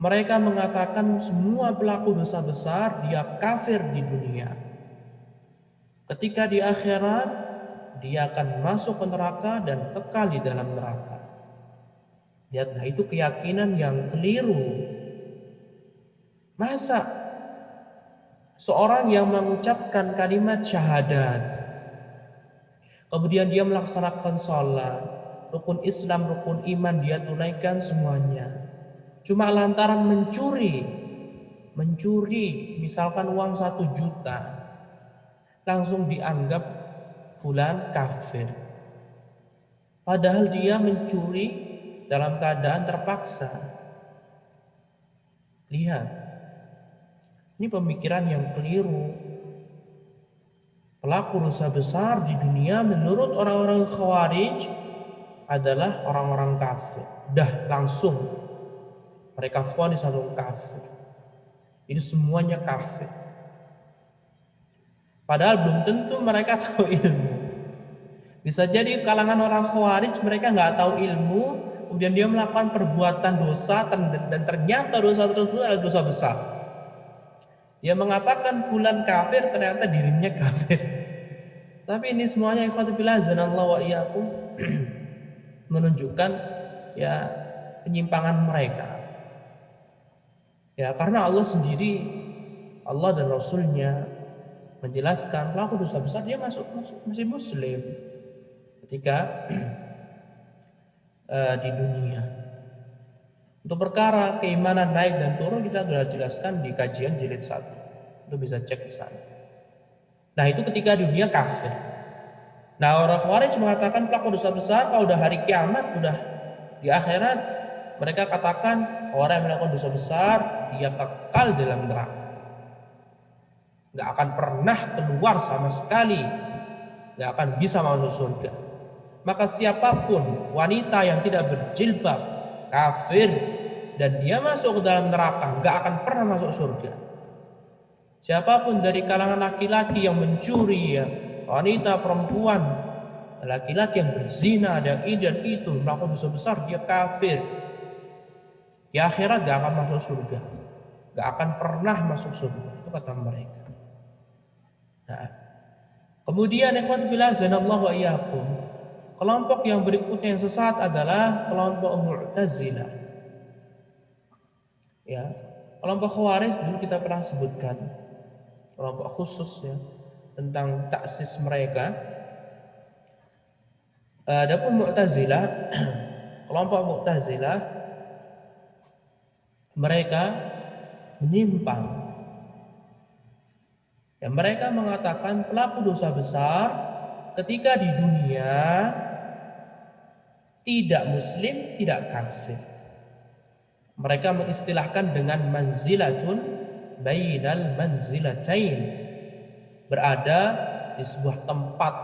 mereka mengatakan semua pelaku dosa besar dia kafir di dunia. Ketika di akhirat dia akan masuk ke neraka dan kekal di dalam neraka. Lihatlah, itu keyakinan yang keliru. Masa seorang yang mengucapkan kalimat syahadat, kemudian dia melaksanakan sholat, rukun Islam, rukun iman dia tunaikan semuanya, cuma lantaran mencuri misalkan uang 1 juta, langsung dianggap fulan kafir. Padahal dia mencuri dalam keadaan terpaksa. Lihat, ini pemikiran yang keliru. Pelaku dosa besar di dunia menurut orang-orang Khawarij adalah orang-orang kafir. Dah langsung mereka vonis satu kafir. Ini semuanya kafir. Padahal belum tentu mereka tahu ilmu. Bisa jadi kalangan orang Khawarij mereka nggak tahu ilmu, kemudian dia melakukan perbuatan dosa dan ternyata dosa tersebut adalah dosa besar. Dia mengatakan fulan kafir, ternyata dirinya kafir. Tapi ini semuanya ikhwati fillah azanallahu wa iyyakum menunjukkan ya penyimpangan mereka. Ya karena Allah sendiri, Allah dan Rasulnya menjelaskan pelaku dosa besar dia masih muslim ketika di dunia. Untuk perkara keimanan naik dan turun kita sudah jelaskan di kajian jilid 1. Itu bisa cek di sana. Nah itu ketika dunia kafir. Nah orang Khawarij mengatakan pelaku dosa besar kalau udah hari kiamat, udah di akhirat, mereka katakan orang yang melakukan dosa besar dia kekal dalam neraka, nggak akan pernah keluar sama sekali, nggak akan bisa masuk surga. Maka siapapun wanita yang tidak berjilbab kafir dan dia masuk ke dalam neraka, nggak akan pernah masuk surga. Siapapun dari kalangan laki-laki yang mencuri ya, wanita perempuan laki-laki yang berzina, ada ini dan itu, melakukan dosa besar, dia kafir. Di akhirat gak akan masuk surga, gak akan pernah masuk surga. Itu kata mereka. Nah, kemudian ikhwan fillah azanallahu wa iyyakum, kelompok yang berikutnya yang sesat adalah kelompok Mu'tazilah. Ya, kelompok Khawarij dulu kita pernah sebutkan, kelompok khusus ya tentang taksis mereka. Adapun Mu'tazilah, kelompok Mu'tazilah mereka menyimpang. Ya, mereka mengatakan pelaku dosa besar ketika di dunia tidak muslim, tidak kafir. Mereka mengistilahkan dengan manzilatun bainal manzilatain, berada di sebuah tempat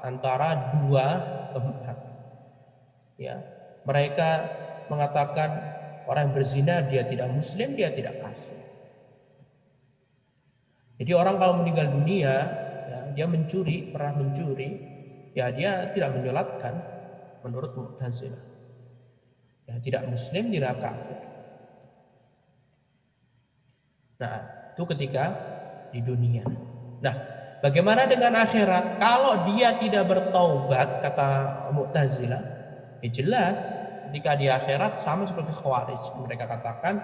antara dua tempat. Ya, mereka mengatakan orang yang berzina dia tidak muslim, dia tidak kafir. Jadi orang kalau meninggal dunia, ya, dia mencuri, pernah mencuri, ya dia tidak menyolatkan menurut Mu'tazilah. Ya, tidak muslim, tidak kafir. Nah, itu ketika di dunia. Nah, bagaimana dengan akhirat? Kalau dia tidak bertaubat, kata Mu'tazilah, ya jelas ketika di akhirat sama seperti Khawarij. Mereka katakan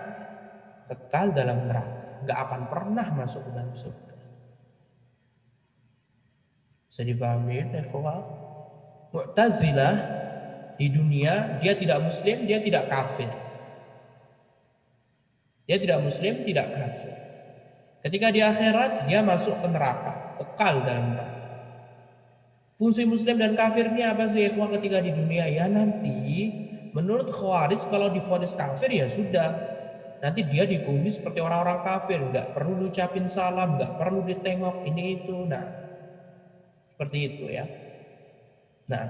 kekal dalam neraka, gak akan pernah masuk ke dalam surga. Bisa difahami ya, Mu'tazilah di dunia dia tidak muslim, dia tidak kafir. Dia tidak muslim, tidak kafir. Ketika di akhirat dia masuk ke neraka, kekal dalam neraka. Fungsi muslim dan kafir ini apa sih ikhwah ketika di dunia? Ya nanti menurut Khawarij kalau divonis kafir ya sudah, nanti dia dikumis seperti orang-orang kafir, nggak perlu diucapin salam, nggak perlu ditengok ini itu. Nah, seperti itu ya. Nah,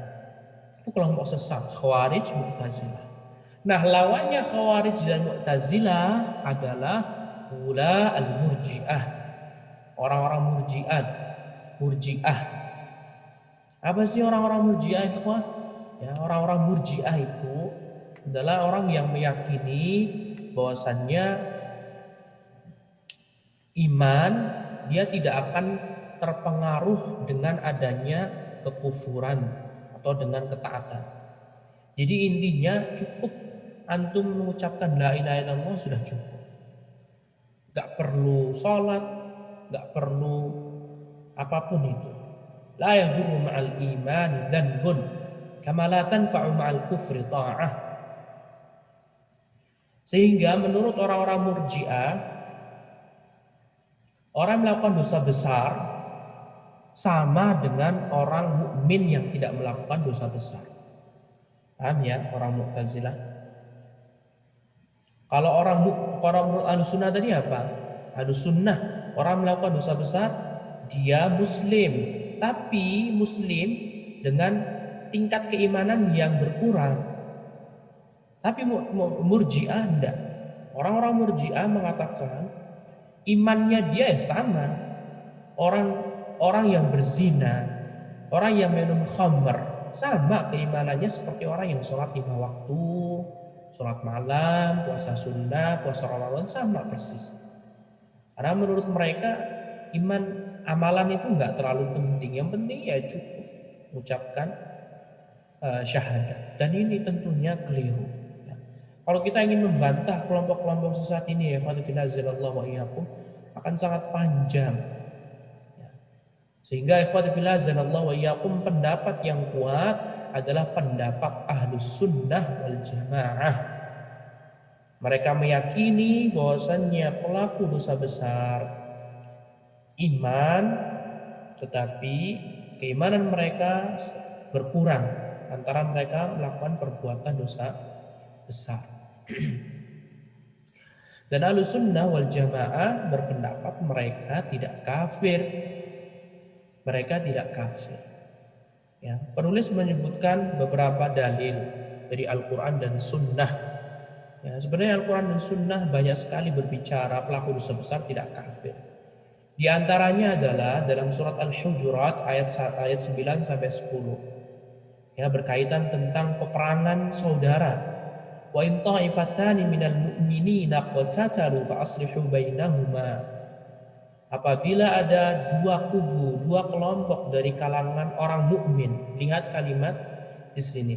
itu kelompok sesat Khawarij Mu'tazilah. Nah, lawannya Khawarij dan Mu'tazilah adalah ula al-murji'ah, orang-orang murji'ah. Apa sih orang-orang murji'ah ikhwah? Ya, orang-orang murji'ah itu adalah orang yang meyakini bahwasannya iman dia tidak akan terpengaruh dengan adanya kekufuran atau dengan ketaatan. Jadi intinya cukup antum mengucapkan la ilaha illallah sudah cukup. Gak perlu sholat, gak perlu apapun itu. La yadurru ma'al iman dzanbun kama la tanfa'u ma'al kufri ta'ah. Sehingga menurut orang-orang Murji'ah, orang melakukan dosa besar sama dengan orang mukmin yang tidak melakukan dosa besar. Paham ya orang Mu'tazilah? Kalau orang menurut Ahlussunnah tadi apa? Ahlussunnah, orang melakukan dosa besar dia muslim, tapi muslim dengan tingkat keimanan yang berkurang. Tapi Murji'ah enggak. Orang-orang Murji'ah mengatakan imannya dia sama. Orang yang berzina, orang yang minum khamr, sama keimanannya seperti orang yang sholat 5 waktu, sholat malam, puasa sunnah, puasa Ramadan, sama persis. Karena menurut mereka iman amalan itu enggak terlalu penting. Yang penting ya cukup mengucapkan syahadat. Dan ini tentunya keliru. Ya. Kalau kita ingin membantah kelompok-kelompok sesat ini ya wa iyyakum, akan sangat panjang. Ya. Sehingga wa iyyakum, pendapat yang kuat adalah pendapat Ahlus Sunnah wal Jamaah. Mereka meyakini bahwasannya pelaku dosa besar iman, tetapi keimanan mereka berkurang antara mereka melakukan perbuatan dosa besar. Dan Ahlussunnah wal Jamaah berpendapat mereka tidak kafir. Mereka tidak kafir. Ya, penulis menyebutkan beberapa dalil dari Al-Quran dan Sunnah. Ya, sebenarnya Al-Quran dan Sunnah banyak sekali berbicara pelaku dosa besar tidak kafir. Di antaranya adalah dalam surat Al-Hujurat ayat 9 sampai 10. Ya, berkaitan tentang peperangan saudara. Wa in ta'ifatani minal mu'minina qatatalu fa aslihu bainahuma. Apabila ada dua kubu, dua kelompok dari kalangan orang mukmin. Lihat kalimat di sini.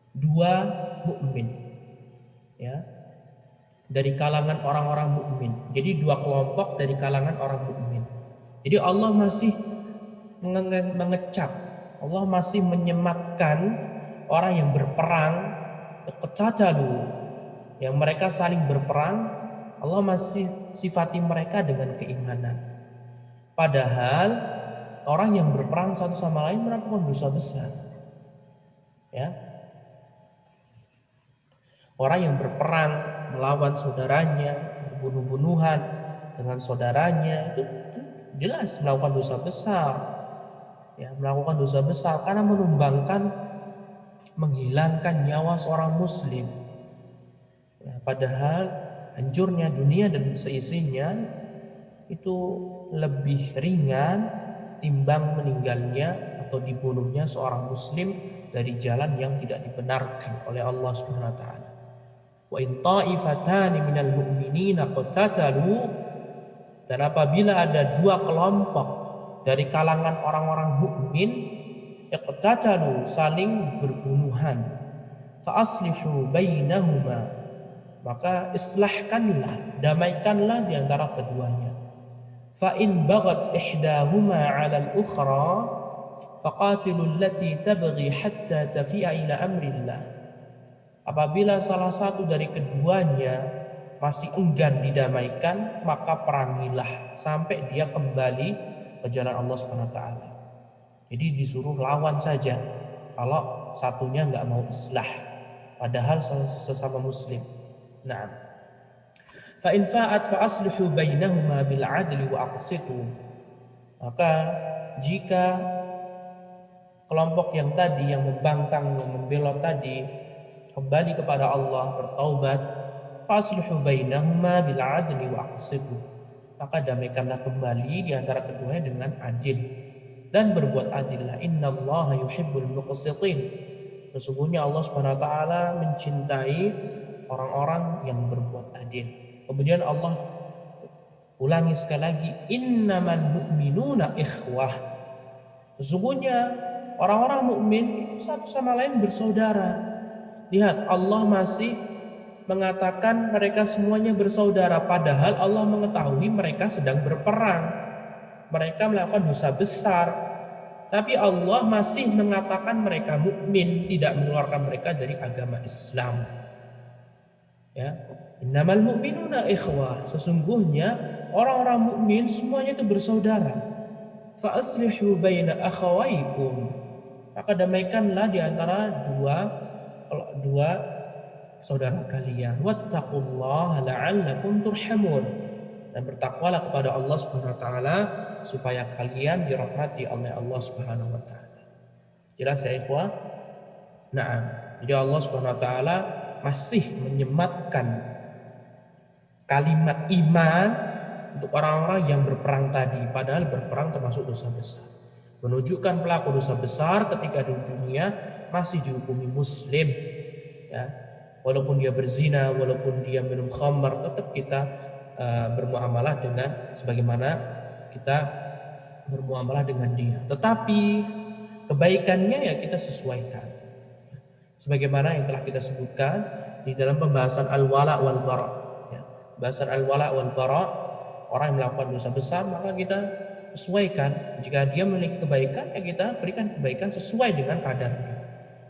Dua mukmin. Ya. Dari kalangan orang-orang mukmin. Jadi dua kelompok dari kalangan orang mukmin. Jadi Allah masih mengecap, Allah masih menyematkan orang yang berperang, qatatalu, yang mereka saling berperang, Allah masih sifati mereka dengan keimanan. Padahal orang yang berperang satu sama lain melakukan dosa besar. Ya. Orang yang berperang melawan saudaranya, bunuh-bunuhan dengan saudaranya, itu jelas melakukan dosa besar. Ya, melakukan dosa besar karena menumbangkan, menghilangkan nyawa seorang muslim. Ya, padahal hancurnya dunia dan seisinya itu lebih ringan timbang meninggalnya atau dibunuhnya seorang muslim dari jalan yang tidak dibenarkan oleh Allah Subhanahu wa taala. Wa in ta'ifatani minal mu'minina qatatalu, dan apabila ada dua kelompok dari kalangan orang-orang mukmin iqtatalu, saling berbunuhan, fa aslihu bainahuma, maka islahkanlah, damaikanlah di antara keduanya. Fa in baghat ihdahuma 'ala al-ukhra faqatilul lati tabghi hatta tafi'a ila amrillah. Apabila salah satu dari keduanya masih enggan didamaikan, maka perangilah sampai dia kembali ke jalan Allah Subhanahu wa taala. Jadi disuruh lawan saja kalau satunya nggak mau islah, padahal sesama muslim. Nah, fa in fa'at fa aslihu bainahuma bil 'adli wa aqsitu. Maka jika kelompok yang tadi yang membangkang, yang membelot tadi kembali kepada Allah, bertaubat, fa aslihu bainahuma bil 'adli wa aqsitu, maka damaikanlah kembali di antara keduanya dengan adil dan berbuat adillah. Innallaha yuhibbul muqsitin. Sesungguhnya Allah Subhanahu wa taala mencintai orang-orang yang berbuat adil. Kemudian Allah ulangi sekali lagi, innamal mu'minuna ikhwah. Sesungguhnya orang-orang mukmin itu satu sama lain bersaudara. Lihat, Allah masih mengatakan mereka semuanya bersaudara, padahal Allah mengetahui mereka sedang berperang, mereka melakukan dosa besar, tapi Allah masih mengatakan mereka mukmin, tidak mengeluarkan mereka dari agama Islam. Ya, innamal mu'minuna ikhwah, sesungguhnya orang-orang mukmin semuanya itu bersaudara. Fa aslihu baina akhawaikum, maka damaikanlah di antara dua saudara kalian. Wattaqullaha la'allakum turhamun, dan bertakwalah kepada Allah Subhanahu wa taala supaya kalian dirahmati oleh Allah Subhanahu wa taala. Jelas ya ikhwah? Naam. Jadi Allah Subhanahu wa taala masih menyematkan kalimat iman untuk orang-orang yang berperang tadi, padahal berperang termasuk dosa besar. Menunjukkan pelaku dosa besar ketika di dunia masih dihukumi muslim, ya. Walaupun dia berzina, walaupun dia minum khamar, tetap kita bermuamalah dengan sebagaimana kita bermuamalah dengan dia. Tetapi kebaikannya ya kita sesuaikan. Sebagaimana yang telah kita sebutkan di dalam pembahasan al-wala wal bara. Ya, pembahasan al-wala wal bara, orang yang melakukan dosa besar maka kita sesuaikan. Jika dia memiliki kebaikan, ya kita berikan kebaikan sesuai dengan kadarnya.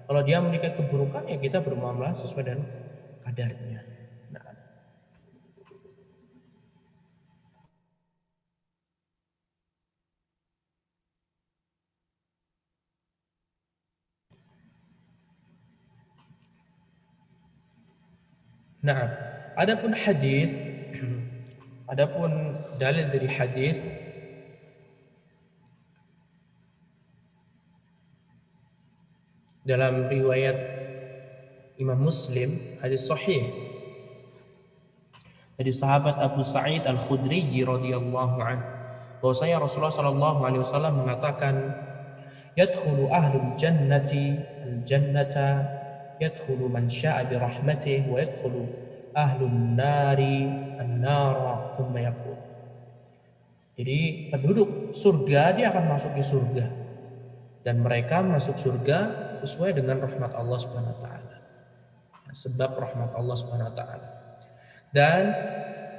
Kalau dia memiliki keburukan, ya kita bermuamalah sesuai dengan kadarnya. Nah, adapun hadis, adapun dalil dari hadis dalam riwayat Imam Muslim, hadis sahih dari sahabat Abu Sa'id Al-Khudri radhiyallahu anhu, bahwasanya Rasulullah sallallahu alaihi wasallam mengatakan, Yadkhulu ahlul jannati al-jannata, yadkhulu man syaa bi rahmatih, wa yadkhulu ahlun nari an-nara, thumma yaqul. Jadi penduduk surga dia akan masuk di surga, dan mereka masuk surga sesuai dengan rahmat Allah Subhanahu wa taala. Sebab rahmat Allah Subhanahu wa taala. Dan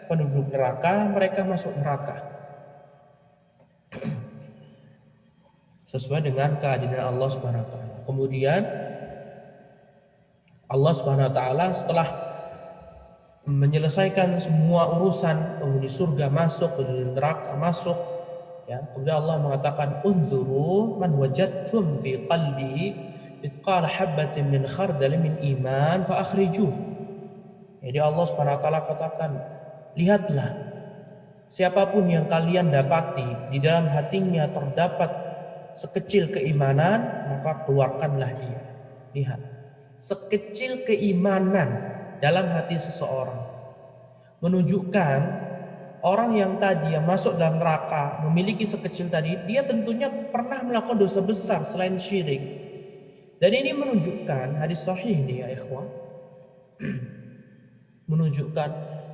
penduduk neraka mereka masuk neraka sesuai dengan keadilan Allah Subhanahu wa taala. Kemudian Allah Subhanahu wa taala setelah menyelesaikan semua urusan penghuni surga masuk, penghuni neraka masuk, ya, kemudian Allah mengatakan unzuru man wajadtum fi qalbihi ithqala habatin min khardal min iman fa akhrijuh. Jadi Allah Subhanahu wa taala katakan, lihatlah siapapun yang kalian dapati di dalam hatinya terdapat sekecil keimanan, maka keluarkanlah dia. Lihat, sekecil keimanan dalam hati seseorang menunjukkan orang yang tadi yang masuk dalam neraka memiliki sekecil tadi, dia tentunya pernah melakukan dosa besar selain syirik. Dan ini menunjukkan, hadis sahih ini ya ikhwan, menunjukkan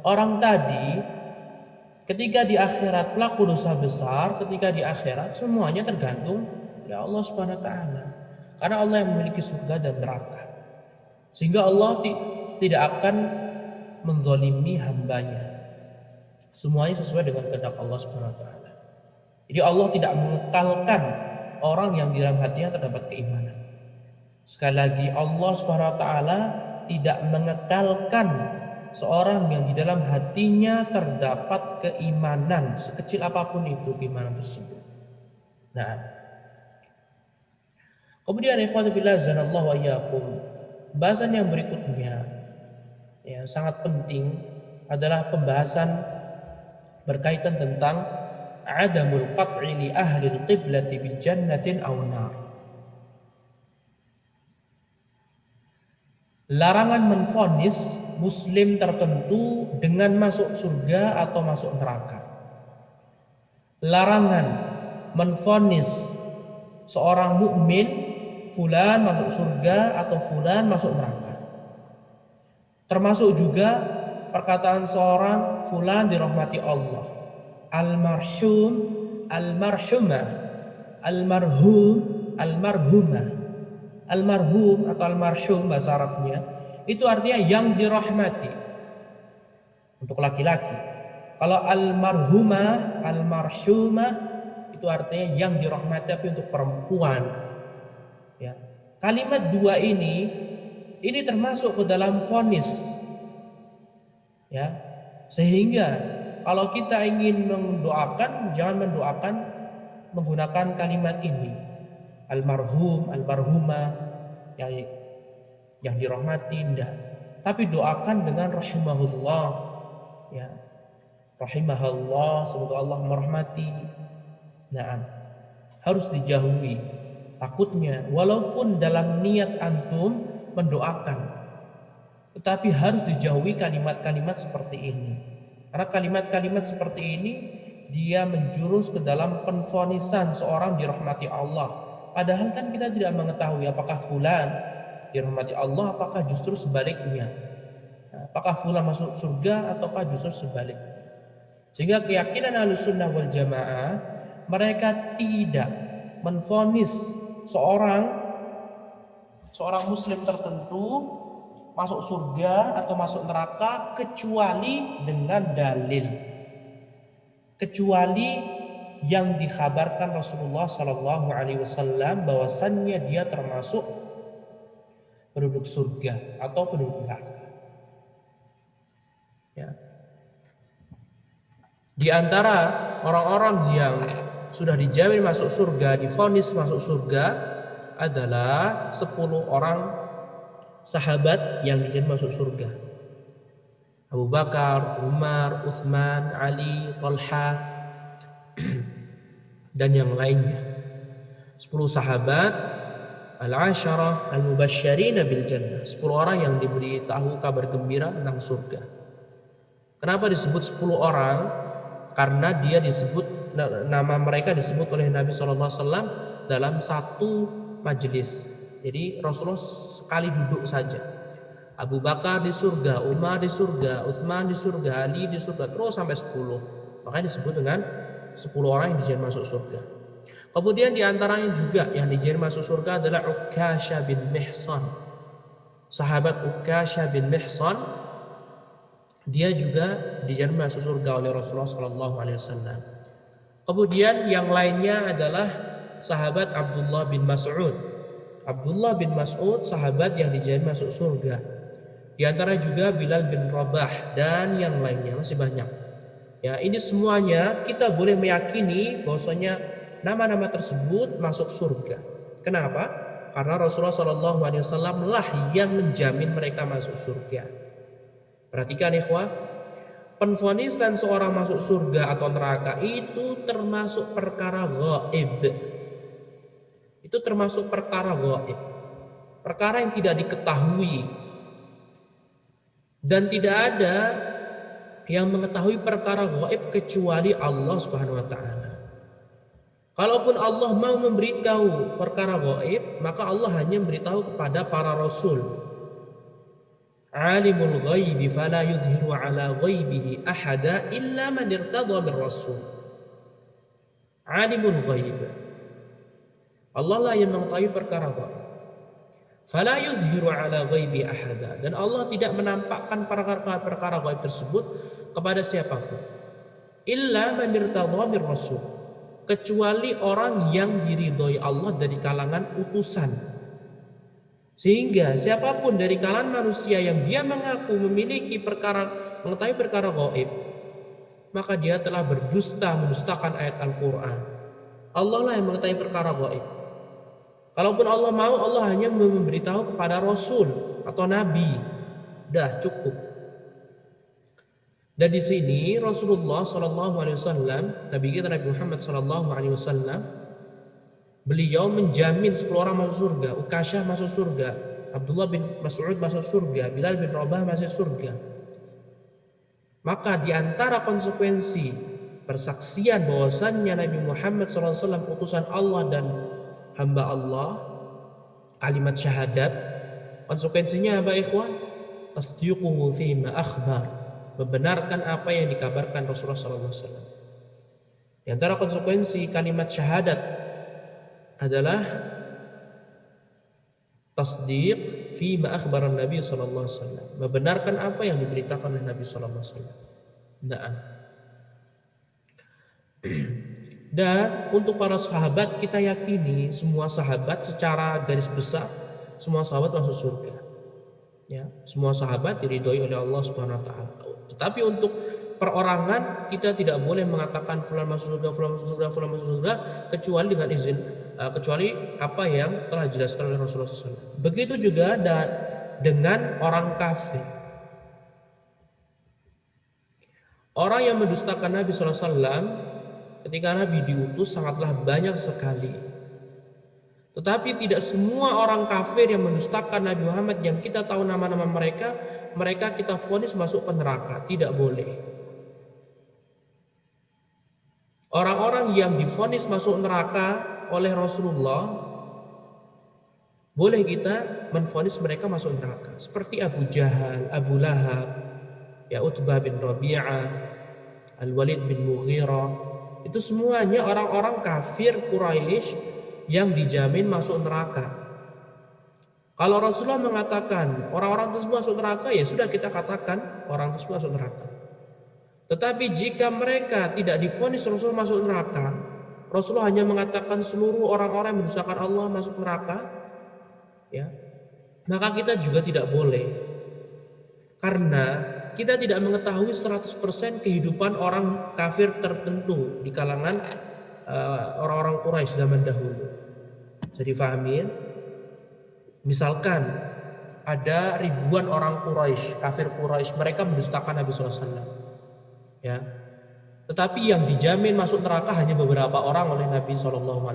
orang tadi ketika di akhirat pelaku dosa besar, ketika di akhirat semuanya tergantung ya Allah Subhanahu wa taala. Karena Allah yang memiliki surga dan neraka. Sehingga Allah tidak akan menzalimi hambanya. Semuanya sesuai dengan kehendak Allah Subhanahu wa taala. Jadi Allah tidak mengekalkan orang yang di dalam hatinya terdapat keimanan. Sekali lagi, Allah Subhanahu wa taala tidak mengekalkan seorang yang di dalam hatinya terdapat keimanan sekecil apapun itu keimanan tersebut. Nah, kemudian ikhwati fillah azanallahu wa iyyakum, pembahasan yang berikutnya yang sangat penting adalah pembahasan berkaitan tentang adamul qat'i li ahli al-qiblati bi jannatin aw nar. Larangan menvonis muslim tertentu dengan masuk surga atau masuk neraka. Larangan menvonis seorang mukmin fulan masuk surga atau fulan masuk neraka. Termasuk juga perkataan seorang fulan dirahmati Allah, almarhum, almarhumah, almarhum, almarhumah. Almarhum atau almarhum bahasa Arabnya itu artinya yang dirahmati untuk laki-laki. Kalau almarhumah, almarhumah itu artinya yang dirahmati tapi untuk perempuan. Ya. Kalimat dua ini termasuk ke dalam vonis. Ya. Sehingga kalau kita ingin mendoakan, jangan mendoakan menggunakan kalimat ini. Almarhum, almarhumah, yang dirahmati, enggak. Tapi doakan dengan rahimahullah, ya, rahimahullah, semoga Allah merahmati. Nah, harus dijauhi. Takutnya, walaupun dalam niat antum mendoakan, tetapi harus dijauhi kalimat-kalimat seperti ini. Karena kalimat-kalimat seperti ini dia menjurus ke dalam penvonisan seorang dirahmati Allah. Padahal kan kita tidak mengetahui apakah fulan dirahmati Allah, apakah justru sebaliknya. Apakah fulan masuk surga ataukah justru sebaliknya. Sehingga keyakinan Ahlussunnah wal Jamaah, mereka tidak menvonis seorang muslim tertentu masuk surga atau masuk neraka kecuali dengan dalil. Kecuali yang dikhabarkan Rasulullah Sallallahu Alaihi Wasallam bahwasannya dia termasuk penduduk surga atau penduduk neraka. Ya. Di antara orang-orang yang sudah dijamin masuk surga, divonis masuk surga adalah 10 orang sahabat yang dijamin masuk surga. Abu Bakar, Umar, Utsman, Ali, Talha dan yang lainnya. 10 sahabat al-asyarah al-mubasysyirina bil jannah, 10 orang yang diberitahu kabar gembira tentang surga. Kenapa disebut 10 orang? Karena dia disebut, nama mereka disebut oleh Nabi SAW dalam satu majelis. Jadi Rasulullah sekali duduk saja. Abu Bakar di surga, Umar di surga, Utsman di surga, Ali di surga, terus sampai 10. Makanya disebut dengan 10 orang yang dijamin masuk surga. Kemudian di antaranya juga yang dijamin masuk surga adalah Uqasyah bin Mihsan. Sahabat Uqasyah bin Mihsan, dia juga dijamin masuk surga oleh Rasulullah SAW. Kemudian yang lainnya adalah sahabat Abdullah bin Mas'ud. Abdullah bin Mas'ud sahabat yang dijamin masuk surga. Di antara juga Bilal bin Rabah dan yang lainnya, masih banyak. Ya, ini semuanya kita boleh meyakini bahwasanya nama-nama tersebut masuk surga. Kenapa? Karena Rasulullah SAW lah yang menjamin mereka masuk surga. Perhatikan ikhwah, penvonisan seorang masuk surga atau neraka itu termasuk perkara gaib. Itu termasuk perkara gaib. Perkara yang tidak diketahui. Dan tidak ada yang mengetahui perkara gaib kecuali Allah Subhanahu wa taala. Kalaupun Allah mau memberitahu perkara gaib, maka Allah hanya memberitahu kepada para rasul. Alimul ghaibi fala yuzhiru ala ghaibihi ahada illa man irtada min rasul. Alimul ghaib. Allah lah yang mengetahui perkara gaib. Fala yuzhiru ala ghaibi ahada, dan Allah tidak menampakkan perkara gaib tersebut kepada siapapun. Illa man irtadha mir rasul, kecuali orang yang diridhoi Allah dari kalangan utusan. Sehingga siapapun dari kalangan manusia yang dia mengaku memiliki mengetahui perkara gaib, maka dia telah berdusta, mendustakan ayat Al-Qur'an. Allah lah yang mengetahui perkara gaib. Kalaupun Allah mau, Allah hanya memberitahu kepada Rasul atau Nabi. Dah cukup. Dan di sini Rasulullah SAW, Nabi kita Nabi Muhammad SAW, beliau menjamin 10 orang masuk surga. Uqasyah masuk surga, Abdullah bin Mas'ud masuk surga, Bilal bin Rabah masuk surga. Maka di antara konsekuensi persaksian bahwasannya Nabi Muhammad SAW utusan Allah dan hamba Allah, kalimat syahadat, konsekuensinya apa ikhwah? Tasdiquhu fima akhbar, membenarkan apa yang dikabarkan Rasulullah SAW. Di antara konsekuensi kalimat syahadat adalah tasdiq fima akhbar Nabi SAW, membenarkan apa yang diberitakan oleh Nabi SAW. Nah, dan untuk para sahabat kita yakini semua sahabat secara garis besar semua sahabat masuk surga. Ya, semua sahabat diridhoi oleh Allah Subhanahu wa taala. Tetapi untuk perorangan kita tidak boleh mengatakan fulan masuk surga, fulan masuk surga, fulan masuk surga kecuali dengan izin, kecuali apa yang telah dijelaskan oleh Rasulullah SAW. Begitu juga dengan orang kafir. Orang yang mendustakan Nabi SAW ketika Nabi diutus sangatlah banyak sekali. Tetapi tidak semua orang kafir yang mendustakan Nabi Muhammad yang kita tahu nama-nama mereka kita vonis masuk ke neraka. Tidak boleh. Orang-orang yang divonis masuk neraka oleh Rasulullah, boleh kita menvonis mereka masuk neraka. Seperti Abu Jahal, Abu Lahab, ya Utbah bin Rabi'ah, Al-Walid bin Mughirah. Itu semuanya orang-orang kafir Quraisy yang dijamin masuk neraka. Kalau Rasulullah mengatakan orang-orang tersebut masuk neraka, ya sudah kita katakan orang tersebut masuk neraka. Tetapi jika mereka tidak divonis Rasul masuk neraka, Rasulullah hanya mengatakan seluruh orang-orang yang mendustakan Allah masuk neraka, ya, maka kita juga tidak boleh. Karena kita tidak mengetahui 100% kehidupan orang kafir tertentu di kalangan orang-orang Quraisy zaman dahulu. Jadi fahamin, misalkan ada ribuan orang Quraisy, kafir Quraisy, mereka mendustakan Nabi SAW. Ya, tetapi yang dijamin masuk neraka hanya beberapa orang oleh Nabi SAW.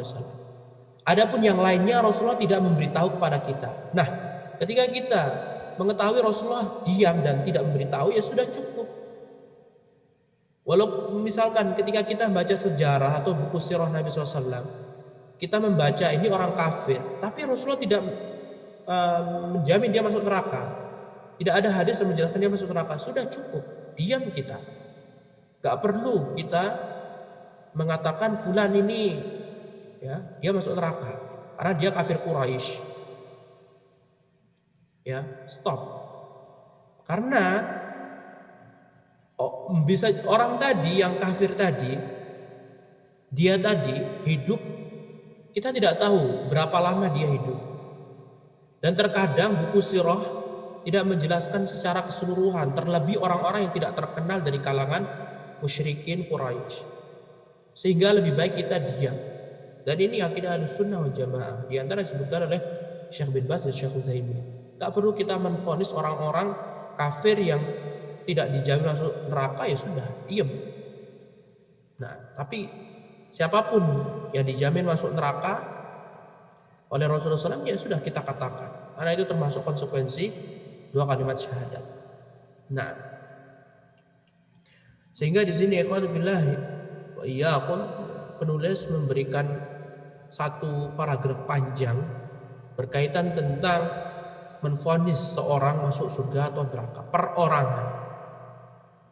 Adapun yang lainnya Rasulullah tidak memberitahu kepada kita. Nah, ketika kita mengetahui Rasulullah diam dan tidak memberitahu, ya sudah cukup. Walau misalkan ketika kita baca sejarah atau buku sirah Nabi SAW, kita membaca ini orang kafir, tapi Rasulullah tidak menjamin dia masuk neraka. Tidak ada hadis yang menjelaskan dia masuk neraka. Sudah cukup, diam kita. Gak perlu kita mengatakan fulan ini ya dia masuk neraka karena dia kafir Quraisy. Ya, stop. Karena bisa orang tadi yang kafir tadi, dia tadi hidup, kita tidak tahu berapa lama dia hidup. Dan terkadang buku sirah tidak menjelaskan secara keseluruhan, terlebih orang-orang yang tidak terkenal dari kalangan musyrikin Quraisy. Sehingga lebih baik kita diam. Dan ini akidah Ahlussunnah wal Jamaah. Di antara disebutkan oleh Syekh bin Baz dan Syekh Utsaimin. Tak perlu kita menvonis orang-orang kafir yang tidak dijamin masuk neraka, ya sudah, diam. Nah, tapi siapapun yang dijamin masuk neraka oleh Rasulullah SAW, ya sudah kita katakan. Karena itu termasuk konsekuensi dua kalimat syahadat. Nah, sehingga di sini ikhwan fillah wa iyyakum, penulis memberikan satu paragraf panjang berkaitan tentang menvonis seorang masuk surga atau neraka, perorangan.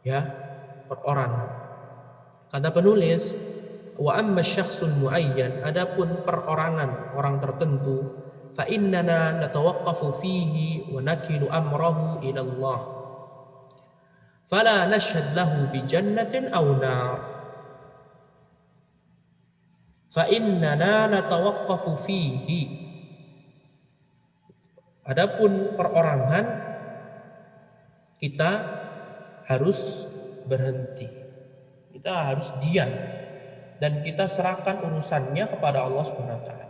Ya, perorangan. Kata penulis, wa amma syakhsul muayyan, adapun perorangan orang tertentu, fa innana natawaqqafu fihi wa nakilu amrahu ila Allah. Fala nashhad lahu bi jannatin aw nar. Fa innana natawaqqafu fihi. Adapun perorangan, kita harus berhenti. Kita harus diam dan kita serahkan urusannya kepada Allah Subhanahu wa taala.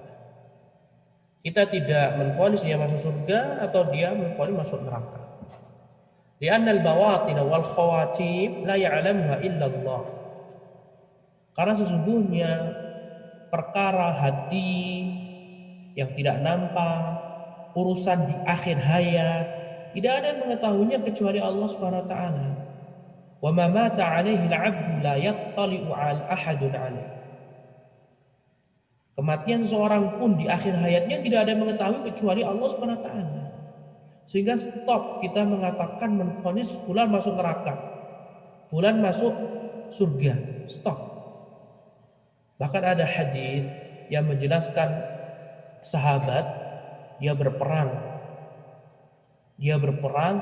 Kita tidak menvonis dia masuk surga atau dia menvonis masuk neraka. Li'anna al-bawatin wal khawatim la ya'lamuha illa Allah. Karena sesungguhnya perkara hati yang tidak nampak, urusan di akhir hayat, tidak ada yang mengetahuinya kecuali Allah Subhanahu wa taala. Wa ma mata 'alaihi al-'abdu la yattali'u 'al ahadun 'alaihi. Kematian seorang pun di akhir hayatnya tidak ada yang mengetahui kecuali Allah Subhanahu wa taala. Sehingga stop kita mengatakan menvonis fulan masuk neraka, fulan masuk surga. Stop. Bahkan ada hadis yang menjelaskan sahabat dia berperang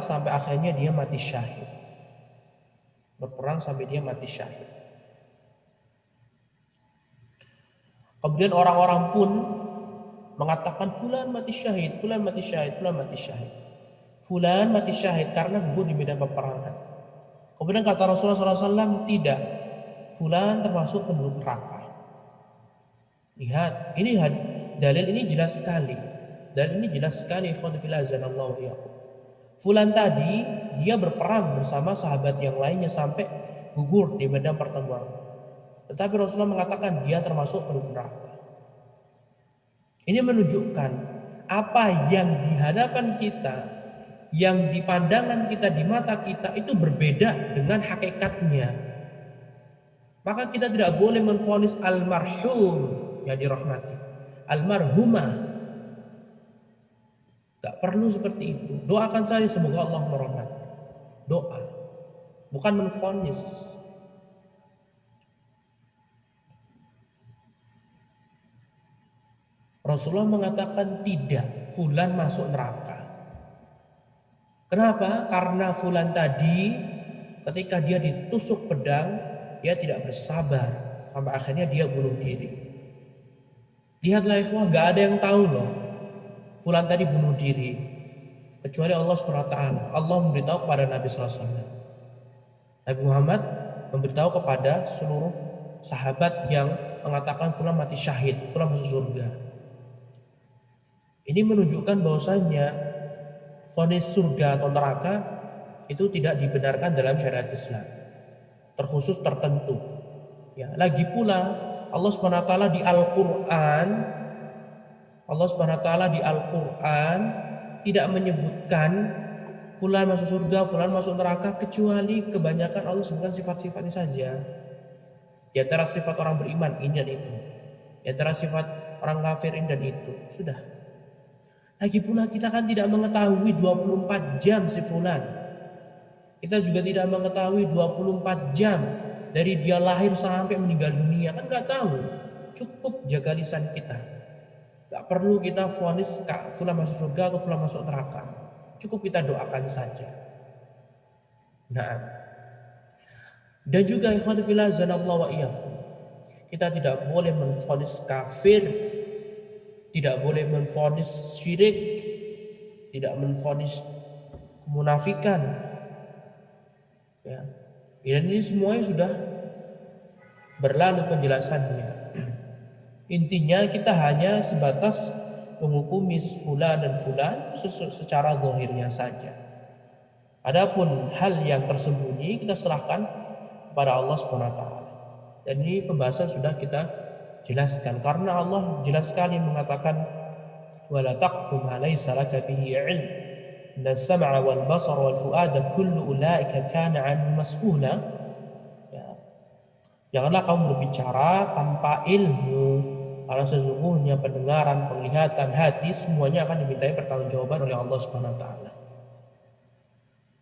sampai akhirnya dia mati syahid. Berperang sampai dia mati syahid. Kemudian orang-orang pun mengatakan fulan mati syahid, fulan mati syahid, fulan mati syahid. Fulan mati syahid karena gugur di medan peperangan. Kemudian kata Rasulullah SAW, tidak, fulan termasuk penduduk neraka. Lihat, ini dalil ini jelas sekali. Dalil ini jelas sekali. Fulan tadi dia berperang bersama sahabat yang lainnya sampai gugur di medan pertempuran. Tetapi Rasulullah mengatakan dia termasuk penduduk neraka. Ini menunjukkan apa yang di hadapan kita, yang di pandangan kita, di mata kita itu berbeda dengan hakikatnya. Maka kita tidak boleh menvonis almarhum yang dirahmati, almarhumah. Gak perlu seperti itu. Doakan saja semoga Allah merahmati. Doa, bukan menvonis. Rasulullah mengatakan tidak, fulan masuk neraka. Kenapa? Karena fulan tadi ketika dia ditusuk pedang, dia tidak bersabar sampai akhirnya dia bunuh diri. Lihatlah ikhwah, gak ada yang tahu loh fulan tadi bunuh diri kecuali Allah SWT. Allah memberitahu kepada Nabi SAW. Nabi Muhammad memberitahu kepada seluruh sahabat yang mengatakan fulan mati syahid, fulan masuk surga. Ini menunjukkan bahwasanya vonis surga atau neraka itu tidak dibenarkan dalam syariat Islam, terkhusus tertentu. Ya, lagi pula Allah SWT di Al-Quran, tidak menyebutkan fulan masuk surga, fulan masuk neraka, kecuali kebanyakan Allah sebutkan sifat-sifatnya saja. Di antara sifat orang beriman ini dan itu. Di antara sifat orang kafirin dan itu. Sudah. Lagi pula kita kan tidak mengetahui 24 jam si fulan. Kita juga tidak mengetahui 24 jam dari dia lahir sampai meninggal dunia. Kan nggak tahu. Cukup jaga lisan kita. Gak perlu kita vonis fulan masuk surga atau fulan masuk neraka. Cukup kita doakan saja. Nah, dan juga ikhwati fillah zanallahu wa iyyakum, kita tidak boleh menvonis kafir, tidak boleh menvonis syirik, tidak menvonis kemunafikan. Ya. Dan ini semuanya sudah berlalu penjelasannya. Intinya kita hanya sebatas menghukumi fulan dan fulan secara zahirnya saja. Adapun hal yang tersembunyi kita serahkan kepada Allah SWT. Dan ini pembahasan sudah kita jelaskan karena Allah jelas sekali mengatakan wala taqfu ma laysa laka bihi 'ilm inna as-sam'a wal basara wal fu'ada kullu ulaika kana 'anhu mas'ula. Ya. Janganlah kamu berbicara tanpa ilmu, karena sesungguhnya pendengaran, penglihatan, hati semuanya akan dimintai pertanggungjawaban oleh Allah Subhanahu wa taala.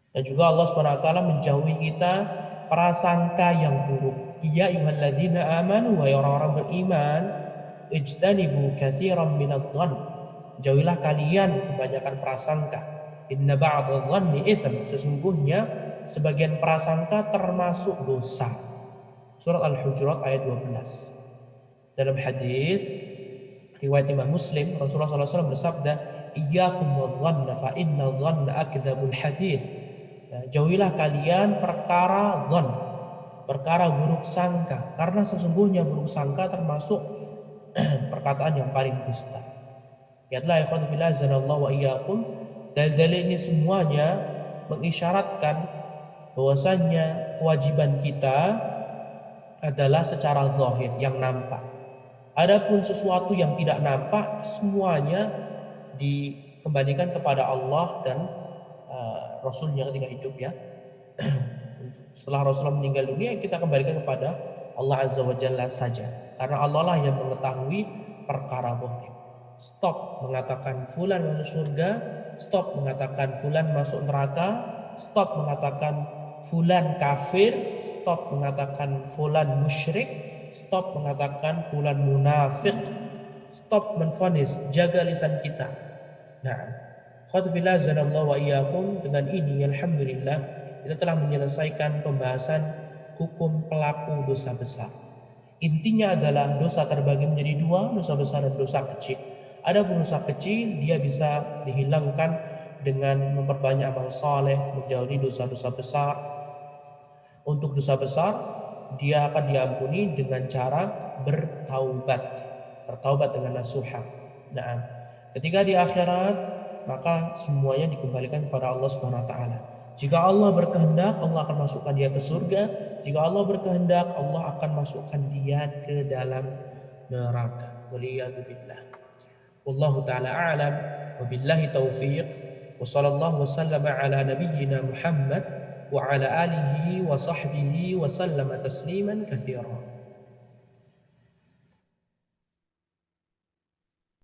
Dan juga Allah Subhanahu wa taala menjauhi kita prasangka yang buruk. Ya ayyuhalladzina amanu, wahai orang-orang beriman, ijtanibu katsiran minadh-dhann. Jauhilah kalian kebanyakan prasangka. Inna ba'dadh-dhanni itsm. Sesungguhnya sebagian prasangka termasuk dosa. Surat Al-Hujurat ayat 12. Dalam hadis riwayat Imam Muslim, Rasulullah SAW bersabda, "Iyyakum wadh-dhanna fa inna dhanna akdzabul hadits." Ya, jauhilah kalian perkara dhann, perkara buruk sangka, karena sesungguhnya buruk sangka termasuk perkataan yang paling dusta. Lihatlah ikhwan fillah zanallahu wa iyyakum, dalil-dalil ini semuanya mengisyaratkan bahwasannya kewajiban kita adalah secara zahir yang nampak. Adapun sesuatu yang tidak nampak semuanya dikembalikan kepada Allah dan Rasulnya ketika hidup ya. Setelah Rasulullah meninggal dunia kita kembalikan kepada Allah Azza wa Jalla saja. Karena Allah lah yang mengetahui perkara zahir. Stop mengatakan fulan masuk surga, stop mengatakan fulan masuk neraka, stop mengatakan fulan kafir, stop mengatakan fulan musyrik, stop mengatakan fulan munafik, stop menfonis, jaga lisan kita. Nah, khotfillah zanallahu wa iyyakum, dengan ini alhamdulillah kita telah menyelesaikan pembahasan hukum pelaku dosa besar. Intinya adalah dosa terbagi menjadi dua, dosa besar dan dosa kecil. Ada dosa kecil dia bisa dihilangkan dengan memperbanyak amal saleh, menjauhi dosa-dosa besar. Untuk dosa besar dia akan diampuni dengan cara bertaubat dengan nasuha. Nah, ketika di akhirat maka semuanya dikembalikan kepada Allah Subhanahu wa taala. Jika Allah berkehendak, Allah akan masukkan dia ke surga. Jika Allah berkehendak, Allah akan masukkan dia ke dalam neraka. Waliyadzubillah. Wallahu ta'ala a'lam. Wabillahi taufiq. Wa sallallahu wasallama ala nabiyyina Muhammad wa ala alihi wa sahbihi wa sallama tasliman katsiran.